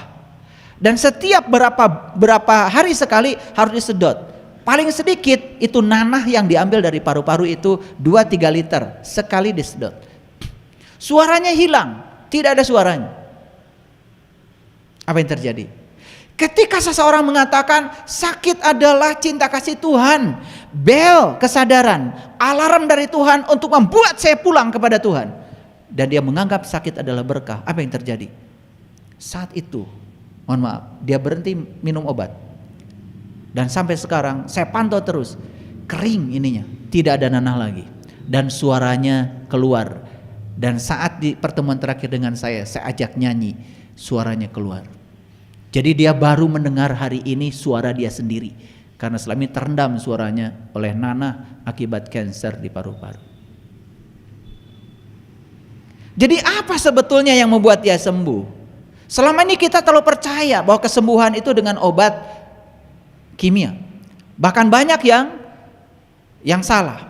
Dan setiap berapa hari sekali harus disedot. Paling sedikit itu nanah yang diambil dari paru-paru itu 2-3 liter sekali disedot. Suaranya hilang, tidak ada suaranya. Apa yang terjadi? Ketika seseorang mengatakan sakit adalah cinta kasih Tuhan, bel kesadaran, alarm dari Tuhan untuk membuat saya pulang kepada Tuhan. Dan dia menganggap sakit adalah berkah. Apa yang terjadi? Saat itu, mohon maaf, dia berhenti minum obat. Dan sampai sekarang saya pantau terus. kering ininya, tidak ada nanah lagi, dan suaranya keluar. Dan saat di pertemuan terakhir dengan saya ajak nyanyi, suaranya keluar. Jadi dia baru mendengar hari ini suara dia sendiri, karena selama ini terendam suaranya oleh nanah akibat kanker di paru-paru. Jadi apa sebetulnya yang membuat dia sembuh? Selama ini kita terlalu percaya bahwa kesembuhan itu dengan obat kimia. Bahkan banyak yang salah.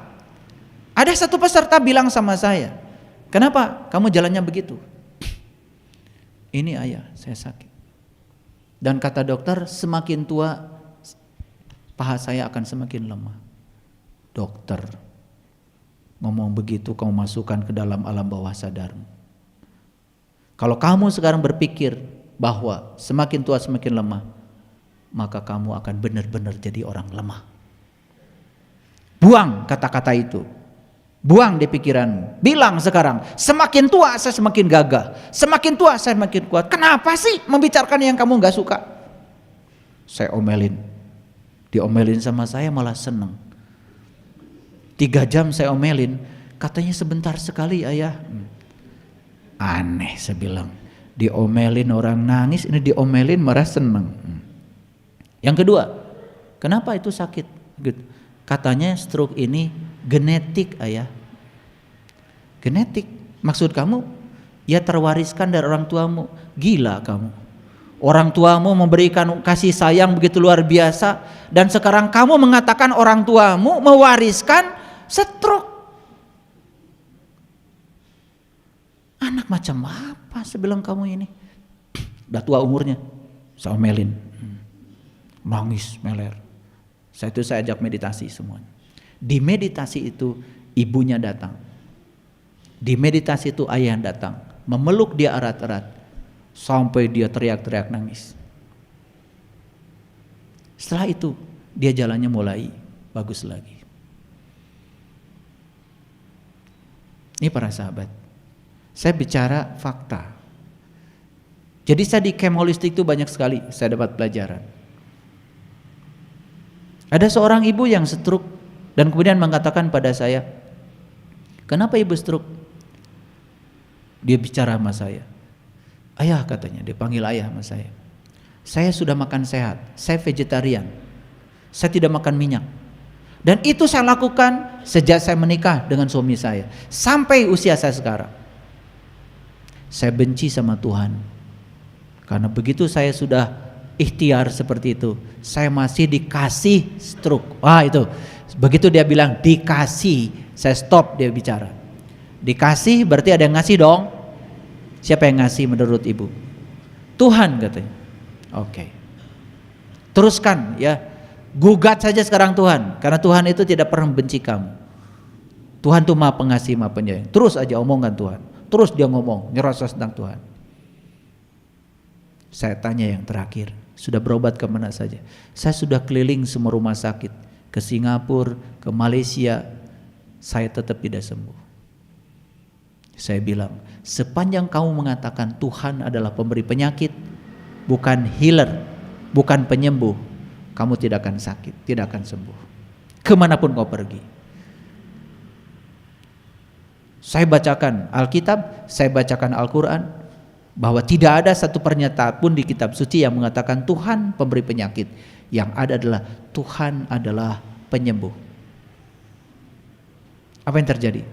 Ada satu peserta bilang sama saya, "Kenapa kamu jalannya begitu?" "Ini ayah, saya sakit." Dan kata dokter, semakin tua paha saya akan semakin lemah. Dokter ngomong begitu, kamu masukkan ke dalam alam bawah sadarmu. Kalau kamu sekarang berpikir bahwa semakin tua semakin lemah, maka kamu akan benar-benar jadi orang lemah. Buang kata-kata itu. Buang di pikiranmu. Bilang sekarang, semakin tua saya semakin gagah, semakin tua saya semakin kuat. Kenapa sih membicarakan yang kamu gak suka? Saya omelin. Diomelin sama saya malah seneng. 3 jam saya omelin, katanya sebentar sekali ayah. Aneh saya bilang. Diomelin orang nangis, ini diomelin marah seneng. Yang kedua, kenapa itu sakit? Katanya stroke ini genetik ayah. Genetik, maksud kamu ya terwariskan dari orang tuamu. Gila kamu. Orang tuamu memberikan kasih sayang begitu luar biasa, dan sekarang kamu mengatakan orang tuamu mewariskan stroke. Anak macam apa sebilang kamu ini? Udah tua umurnya. Saya omelin. Nangis meler. Saya ajak meditasi semuanya. Di meditasi itu ibunya datang. Di meditasi itu ayah datang, memeluk dia erat-erat sampai dia teriak-teriak nangis. Setelah itu dia jalannya mulai bagus lagi. Ini para sahabat, saya bicara fakta. Jadi saya di camp holistik itu banyak sekali saya dapat pelajaran. Ada seorang ibu yang stroke dan kemudian mengatakan pada saya, "Kenapa ibu stroke?" Dia bicara sama saya. "Ayah," katanya, dia panggil ayah sama saya sudah makan sehat, saya vegetarian, saya tidak makan minyak. Dan itu saya lakukan sejak saya menikah dengan suami saya sampai usia saya sekarang. Saya benci sama Tuhan, karena begitu saya sudah ikhtiar seperti itu, saya masih dikasih stroke. Wah itu, begitu dia bilang dikasih, saya stop dia bicara. Dikasih berarti ada yang ngasih dong. Siapa yang ngasih menurut ibu? Tuhan katanya. Oke. Teruskan ya, gugat saja sekarang Tuhan, karena Tuhan itu tidak pernah benci kamu. Tuhan itu Maha Pengasih, Maha Penyayang. Terus aja omongkan Tuhan. Terus dia ngomong, nyerocos tentang Tuhan. Saya tanya yang terakhir, sudah berobat kemana saja? Saya sudah keliling semua rumah sakit, ke Singapura, ke Malaysia, saya tetap tidak sembuh. Saya bilang, sepanjang kamu mengatakan Tuhan adalah pemberi penyakit, bukan healer, bukan penyembuh, kamu tidak akan sakit, tidak akan sembuh. Kemanapun kau pergi. Saya bacakan Alkitab, saya bacakan Al-Quran, bahwa tidak ada satu pernyataan pun di kitab suci yang mengatakan Tuhan pemberi penyakit. Yang ada adalah Tuhan adalah penyembuh. Apa yang terjadi?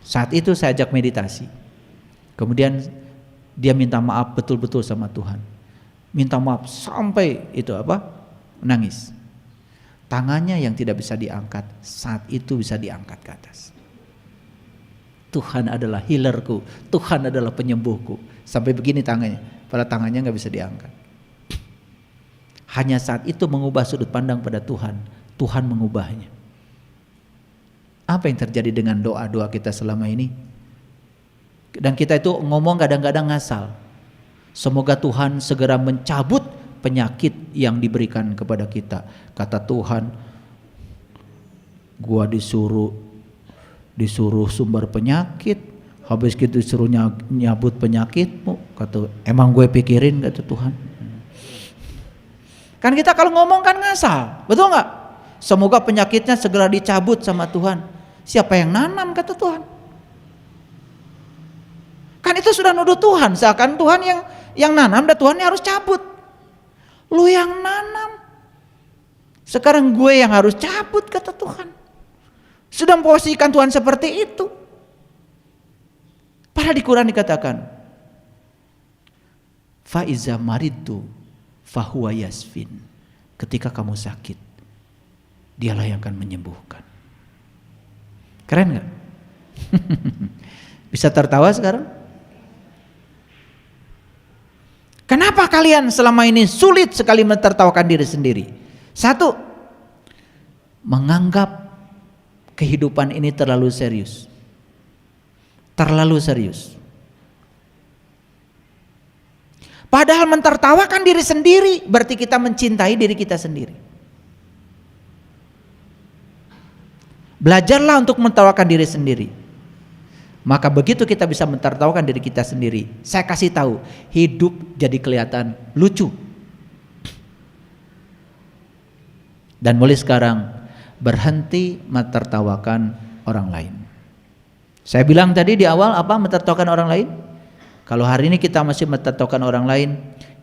Saat itu saya ajak meditasi. Kemudian dia minta maaf betul-betul sama Tuhan. Minta maaf sampai itu nangis. Tangannya yang tidak bisa diangkat saat itu bisa diangkat ke atas. Tuhan adalah healerku, Tuhan adalah penyembuhku. Sampai begini tangannya, pada tangannya nggak bisa diangkat. Hanya saat itu mengubah sudut pandang pada Tuhan, Tuhan mengubahnya. Apa yang terjadi dengan doa-doa kita selama ini? Dan kita itu ngomong kadang-kadang ngasal. Semoga Tuhan segera mencabut penyakit yang diberikan kepada kita. Kata Tuhan, gua disuruh sumber penyakit, habis gitu disuruh nyabut penyakitmu. Kata, emang gue pikirin, kata Tuhan. Kan kita kalau ngomong kan ngasal, betul nggak? semoga penyakitnya segera dicabut sama Tuhan. Siapa yang nanam, kata Tuhan? Kan itu sudah nuduh Tuhan, seakan Tuhan yang nanam dan Tuhan yang harus cabut. Lu yang nanam, sekarang gue yang harus cabut, kata Tuhan. Sudah memposisikan Tuhan seperti itu. Padahal di Quran dikatakan, fa iza maridtu fahuwa yasfin. Ketika kamu sakit, dialah yang akan menyembuhkan. Keren gak? Bisa tertawa sekarang? Kenapa kalian selama ini sulit sekali mentertawakan diri sendiri? Satu, menganggap kehidupan ini terlalu serius. Terlalu serius. Padahal mentertawakan diri sendiri berarti kita mencintai diri kita sendiri. Belajarlah untuk mentertawakan diri sendiri. Maka begitu kita bisa mentertawakan diri kita sendiri, saya kasih tahu, hidup jadi kelihatan lucu. Dan mulai sekarang berhenti mentertawakan orang lain. Saya bilang tadi di awal apa mentertawakan orang lain? Kalau hari ini kita masih mentertawakan orang lain,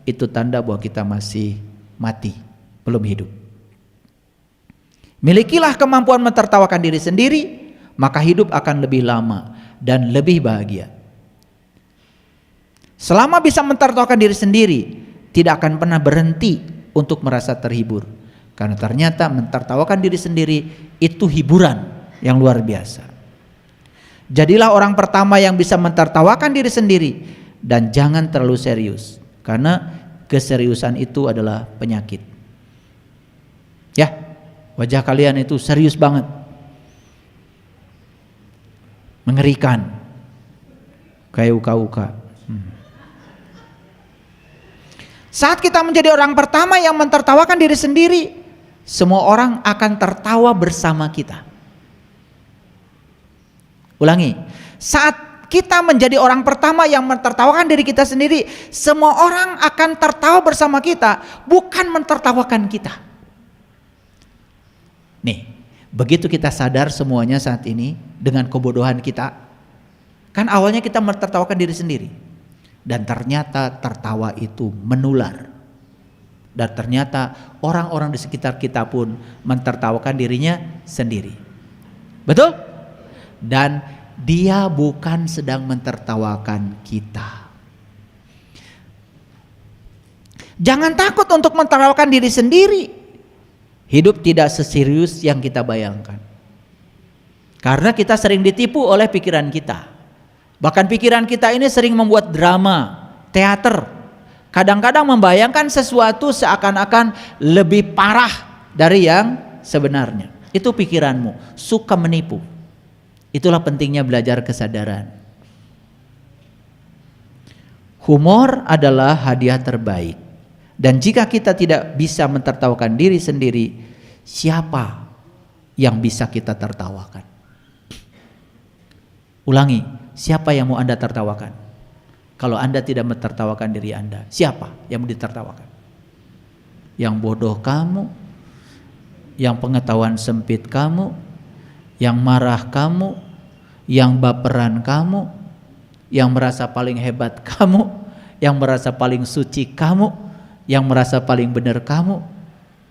itu tanda bahwa kita masih mati, belum hidup. Milikilah kemampuan mentertawakan diri sendiri, maka hidup akan lebih lama dan lebih bahagia. Selama bisa mentertawakan diri sendiri, tidak akan pernah berhenti untuk merasa terhibur. Karena ternyata mentertawakan diri sendiri itu hiburan yang luar biasa. Jadilah orang pertama yang bisa mentertawakan diri sendiri dan jangan terlalu serius. Karena keseriusan itu adalah penyakit. Ya, wajah kalian itu serius banget. Mengerikan, kayak uka-uka. Saat kita menjadi orang pertama yang mentertawakan diri sendiri, semua orang akan tertawa bersama kita. Ulangi, saat kita menjadi orang pertama yang mentertawakan diri kita sendiri, semua orang akan tertawa bersama kita, bukan mentertawakan kita. Nih, begitu kita sadar semuanya saat ini dengan kebodohan kita, kan awalnya kita mentertawakan diri sendiri, dan ternyata tertawa itu menular, dan ternyata orang-orang di sekitar kita pun mentertawakan dirinya sendiri. Betul? Dan dia bukan sedang mentertawakan kita. Jangan takut untuk mentertawakan diri sendiri. Hidup tidak seserius yang kita bayangkan. Karena kita sering ditipu oleh pikiran kita. Bahkan pikiran kita ini sering membuat drama, teater. Kadang-kadang membayangkan sesuatu seakan-akan lebih parah dari yang sebenarnya. Itu pikiranmu, suka menipu. Itulah pentingnya belajar kesadaran. Humor adalah hadiah terbaik. Dan jika kita tidak bisa mentertawakan diri sendiri, siapa yang bisa kita tertawakan? Ulangi, siapa yang mau Anda tertawakan? Kalau Anda tidak mentertawakan diri Anda, siapa yang mau ditertawakan? Yang bodoh kamu, yang pengetahuan sempit kamu, yang marah kamu, yang baperan kamu, yang merasa paling hebat kamu, yang merasa paling suci kamu, yang merasa paling benar kamu,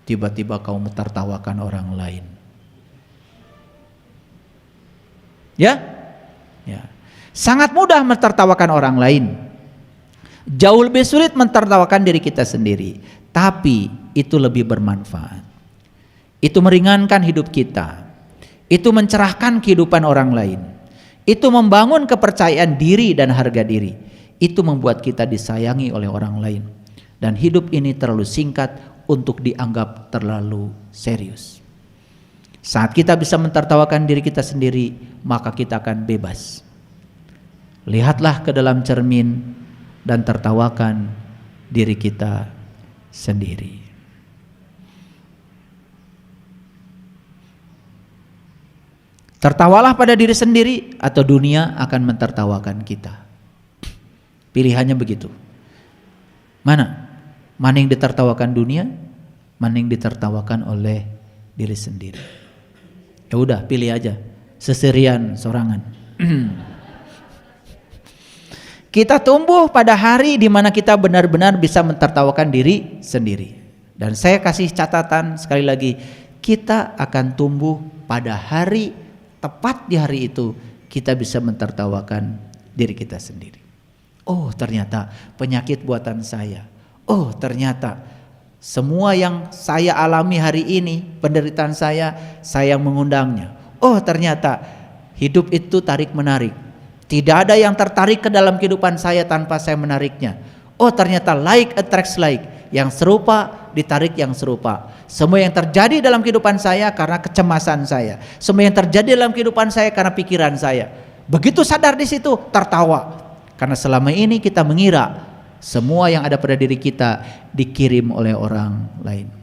tiba-tiba kamu mentertawakan orang lain. Ya? Ya. Sangat mudah mentertawakan orang lain. Jauh lebih sulit mentertawakan diri kita sendiri. Tapi itu lebih bermanfaat. Itu meringankan hidup kita. Itu mencerahkan kehidupan orang lain. Itu membangun kepercayaan diri dan harga diri. Itu membuat kita disayangi oleh orang lain. Dan hidup ini terlalu singkat untuk dianggap terlalu serius. Saat kita bisa mentertawakan diri kita sendiri, maka kita akan bebas. Lihatlah ke dalam cermin dan tertawakan diri kita sendiri. Tertawalah pada diri sendiri atau dunia akan mentertawakan kita. Pilihannya begitu. Mana? Mana yang ditertawakan dunia, mana yang ditertawakan oleh diri sendiri. Ya udah, pilih aja, seserian sorangan. Kita tumbuh pada hari di mana kita benar-benar bisa mentertawakan diri sendiri. Dan saya kasih catatan sekali lagi, kita akan tumbuh pada hari, tepat di hari itu kita bisa mentertawakan diri kita sendiri. Oh, ternyata penyakit buatan saya. Oh, ternyata semua yang saya alami hari ini, penderitaan saya mengundangnya. Oh, ternyata hidup itu tarik menarik. Tidak ada yang tertarik ke dalam kehidupan saya tanpa saya menariknya. Oh, ternyata like attracts like. Yang serupa ditarik yang serupa. Semua yang terjadi dalam kehidupan saya karena kecemasan saya. Semua yang terjadi dalam kehidupan saya karena pikiran saya. Begitu sadar di situ, tertawa. Karena selama ini kita mengira semua yang ada pada diri kita dikirim oleh orang lain.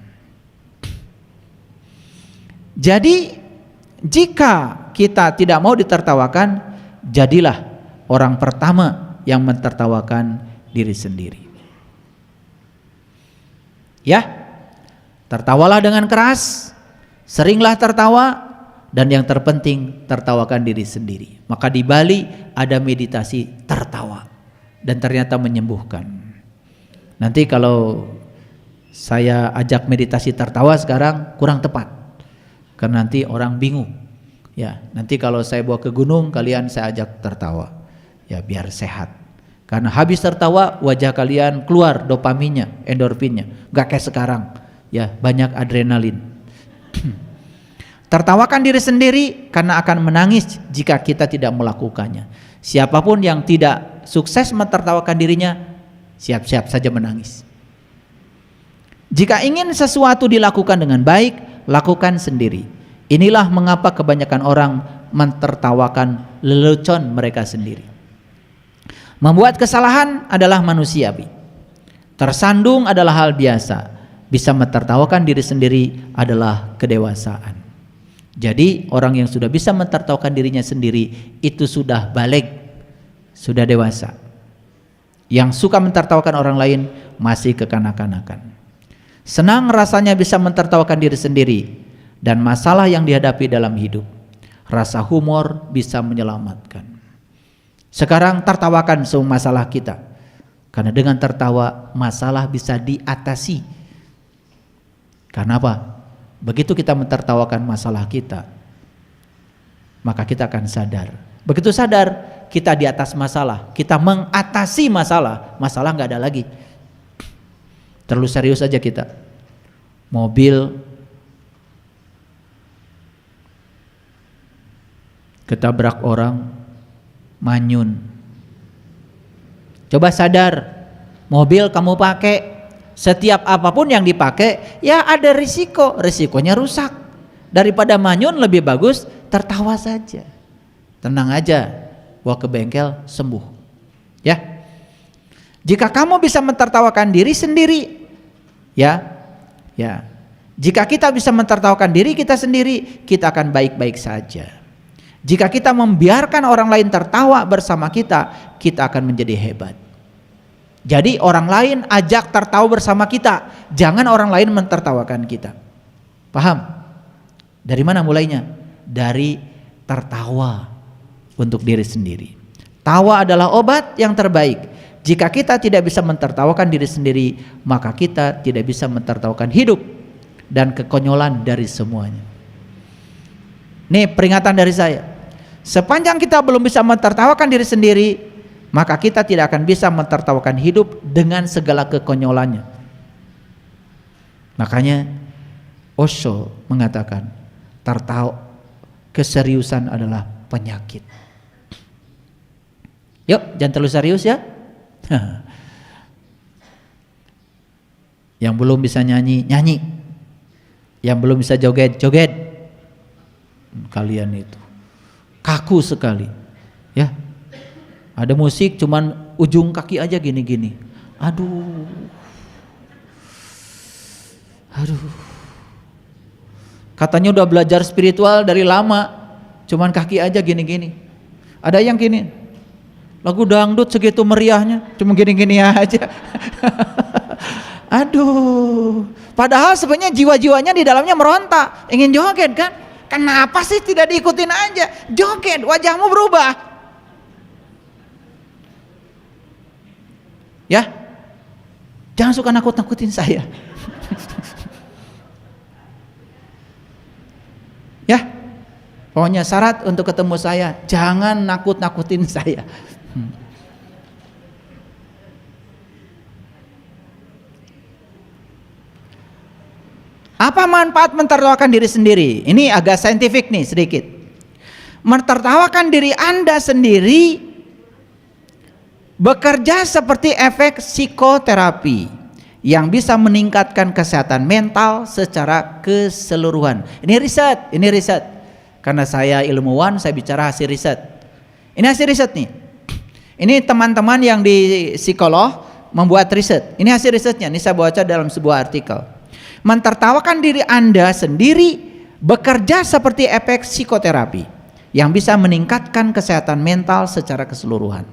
Jadi jika kita tidak mau ditertawakan, jadilah orang pertama yang mentertawakan diri sendiri. Ya, tertawalah dengan keras, seringlah tertawa, dan yang terpenting tertawakan diri sendiri. Maka di Bali ada meditasi tertawa dan ternyata menyembuhkan. Nanti kalau saya ajak meditasi tertawa sekarang kurang tepat, karena nanti orang bingung. Ya, nanti kalau saya bawa ke gunung kalian saya ajak tertawa, ya biar sehat. Karena habis tertawa wajah kalian keluar dopaminnya, endorfinnya, gak kayak sekarang, ya banyak adrenalin. Tertawakan diri sendiri karena akan menangis jika kita tidak melakukannya. Siapapun yang tidak sukses mentertawakan dirinya, siap-siap saja menangis. Jika ingin sesuatu dilakukan dengan baik, lakukan sendiri. Inilah mengapa kebanyakan orang mentertawakan lelucon mereka sendiri. Membuat kesalahan adalah manusiawi. Tersandung adalah hal biasa. Bisa mentertawakan diri sendiri adalah kedewasaan. Jadi orang yang sudah bisa mentertawakan dirinya sendiri itu sudah baligh, sudah dewasa. Yang suka mentertawakan orang lain masih kekanak-kanakan. Senang rasanya bisa mentertawakan diri sendiri dan masalah yang dihadapi dalam hidup. Rasa humor bisa menyelamatkan. Sekarang tertawakan semua masalah kita, karena dengan tertawa masalah bisa diatasi. Karena apa? Begitu kita mentertawakan masalah kita, maka kita akan sadar. Begitu sadar, kita di atas masalah, kita mengatasi masalah, masalah nggak ada lagi. Terlalu serius aja kita. Mobil ketabrak orang, manyun. Coba sadar, mobil kamu pakai, setiap apapun yang dipakai ya ada risikonya rusak. Daripada manyun lebih bagus tertawa saja, tenang aja, bawa ke bengkel sembuh. Ya, jika kamu bisa mentertawakan diri sendiri, ya, jika kita bisa mentertawakan diri kita sendiri, kita akan baik-baik saja. Jika kita membiarkan orang lain tertawa bersama kita, kita akan menjadi hebat. Jadi orang lain ajak tertawa bersama kita, jangan orang lain mentertawakan kita. Paham? Dari mana mulainya? Dari tertawa untuk diri sendiri. Tawa adalah obat yang terbaik. Jika kita tidak bisa mentertawakan diri sendiri, maka kita tidak bisa mentertawakan hidup dan kekonyolan dari semuanya. Nih peringatan dari saya. Sepanjang kita belum bisa mentertawakan diri sendiri, maka kita tidak akan bisa mentertawakan hidup dengan segala kekonyolannya. Makanya Osho mengatakan, keseriusan adalah penyakit. Yuk, jangan terlalu serius ya. Yang belum bisa nyanyi, nyanyi. Yang belum bisa joget, joget. Kalian itu kaku sekali, ya. Ada musik cuman ujung kaki aja gini-gini. Aduh. Katanya udah belajar spiritual dari lama, cuman kaki aja gini-gini. Ada yang gini, lagu dangdut segitu meriahnya, cuma gini-gini aja. Aduh, padahal sebenarnya jiwa-jiwanya di dalamnya meronta, ingin joget kan? Kenapa sih tidak diikutin aja? Joget, wajahmu berubah. Ya, jangan suka nakut-nakutin saya. Ya, pokoknya syarat untuk ketemu saya, jangan nakut-nakutin saya. Apa manfaat mentertawakan diri sendiri? Ini agak saintifik nih sedikit. Mentertawakan diri Anda sendiri bekerja seperti efek psikoterapi yang bisa meningkatkan kesehatan mental secara keseluruhan. Ini riset. Karena saya ilmuwan, saya bicara hasil riset. Ini hasil riset nih. Ini teman-teman yang di psikolog membuat riset. Ini hasil risetnya. Ini saya baca dalam sebuah artikel. Mentertawakan diri Anda sendiri bekerja seperti efek psikoterapi yang bisa meningkatkan kesehatan mental secara keseluruhan.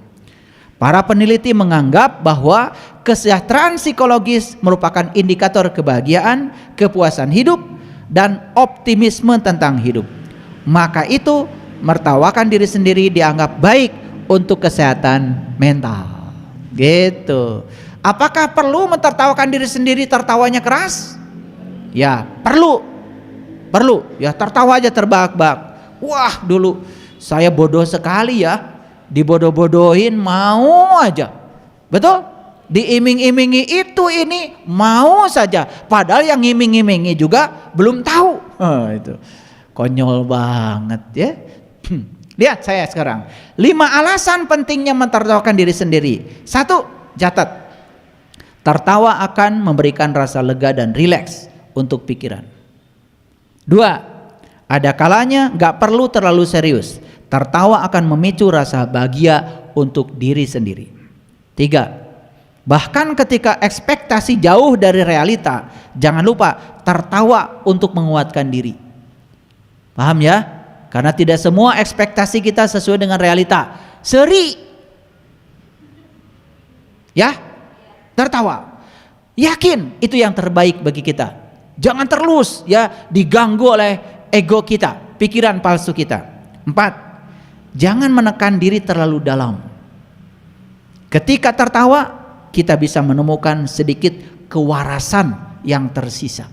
Para peneliti menganggap bahwa kesejahteraan psikologis merupakan indikator kebahagiaan, kepuasan hidup, dan optimisme tentang hidup. Maka itu, mertawakan diri sendiri dianggap baik untuk kesehatan mental. Gitu. Apakah perlu mentertawakan diri sendiri tertawanya keras? Ya, perlu. Ya, tertawa aja terbahak-bahak. Wah, dulu saya bodoh sekali ya. Dibodoh-bodohin mau aja. Betul? Diiming-imingi itu ini mau saja. Padahal yang ngiming-imingi juga belum tahu. Itu konyol banget ya. Lihat saya sekarang. 5 alasan pentingnya mentertawakan diri sendiri. 1, catat. Tertawa akan memberikan rasa lega dan rileks untuk pikiran. 2, ada kalanya gak perlu terlalu serius. Tertawa akan memicu rasa bahagia untuk diri sendiri. 3, bahkan ketika ekspektasi jauh dari realita, jangan lupa tertawa untuk menguatkan diri. Paham ya? Karena tidak semua ekspektasi kita sesuai dengan realita. Seri. Ya? Tertawa. Yakin itu yang terbaik bagi kita. Jangan terus ya diganggu oleh ego kita, pikiran palsu kita. 4, jangan menekan diri terlalu dalam. Ketika tertawa, kita bisa menemukan sedikit kewarasan yang tersisa.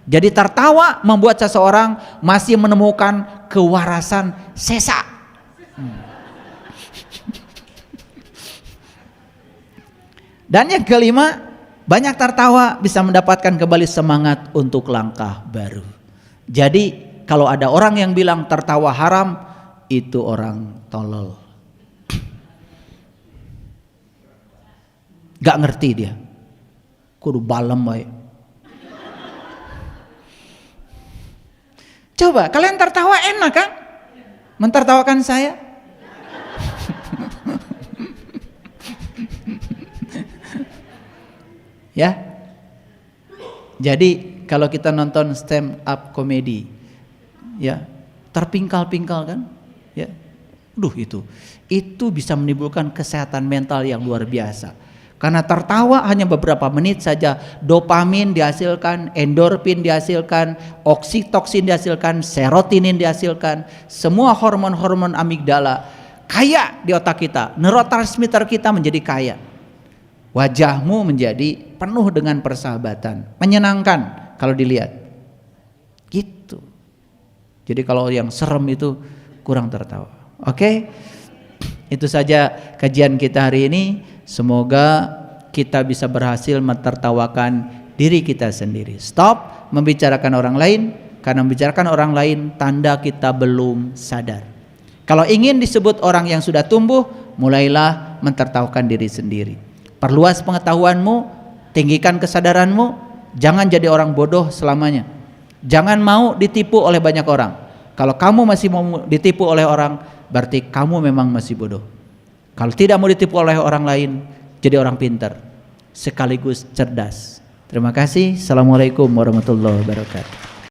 Jadi tertawa membuat seseorang masih menemukan kewarasan sesa. Dan yang kelima, banyak tertawa bisa mendapatkan kembali semangat untuk langkah baru. Jadi kalau ada orang yang bilang tertawa haram, itu orang tolol. Gak ngerti dia. Kudu balem baik. Coba kalian tertawa enak kan? Mentertawakan saya. Ya. Jadi kalau kita nonton stand up comedy, ya, terpingkal-pingkal kan? Ya. Itu bisa menimbulkan kesehatan mental yang luar biasa. Karena tertawa hanya beberapa menit saja, dopamin dihasilkan, endorfin dihasilkan, oksitoksin dihasilkan, serotonin dihasilkan, semua hormon-hormon amigdala kaya di otak kita, neurotransmitter kita menjadi kaya. Wajahmu menjadi penuh dengan persahabatan, menyenangkan kalau dilihat. Gitu. Jadi kalau yang serem itu kurang tertawa. Oke? Itu saja kajian kita hari ini. Semoga kita bisa berhasil mentertawakan diri kita sendiri. Stop membicarakan orang lain, karena membicarakan orang lain tanda kita belum sadar. Kalau ingin disebut orang yang sudah tumbuh, mulailah mentertawakan diri sendiri. Perluas pengetahuanmu, tinggikan kesadaranmu, jangan jadi orang bodoh selamanya. Jangan mau ditipu oleh banyak orang. Kalau kamu masih mau ditipu oleh orang, berarti kamu memang masih bodoh. Kalau tidak mau ditipu oleh orang lain, jadi orang pintar sekaligus cerdas. Terima kasih. Assalamualaikum warahmatullahi wabarakatuh.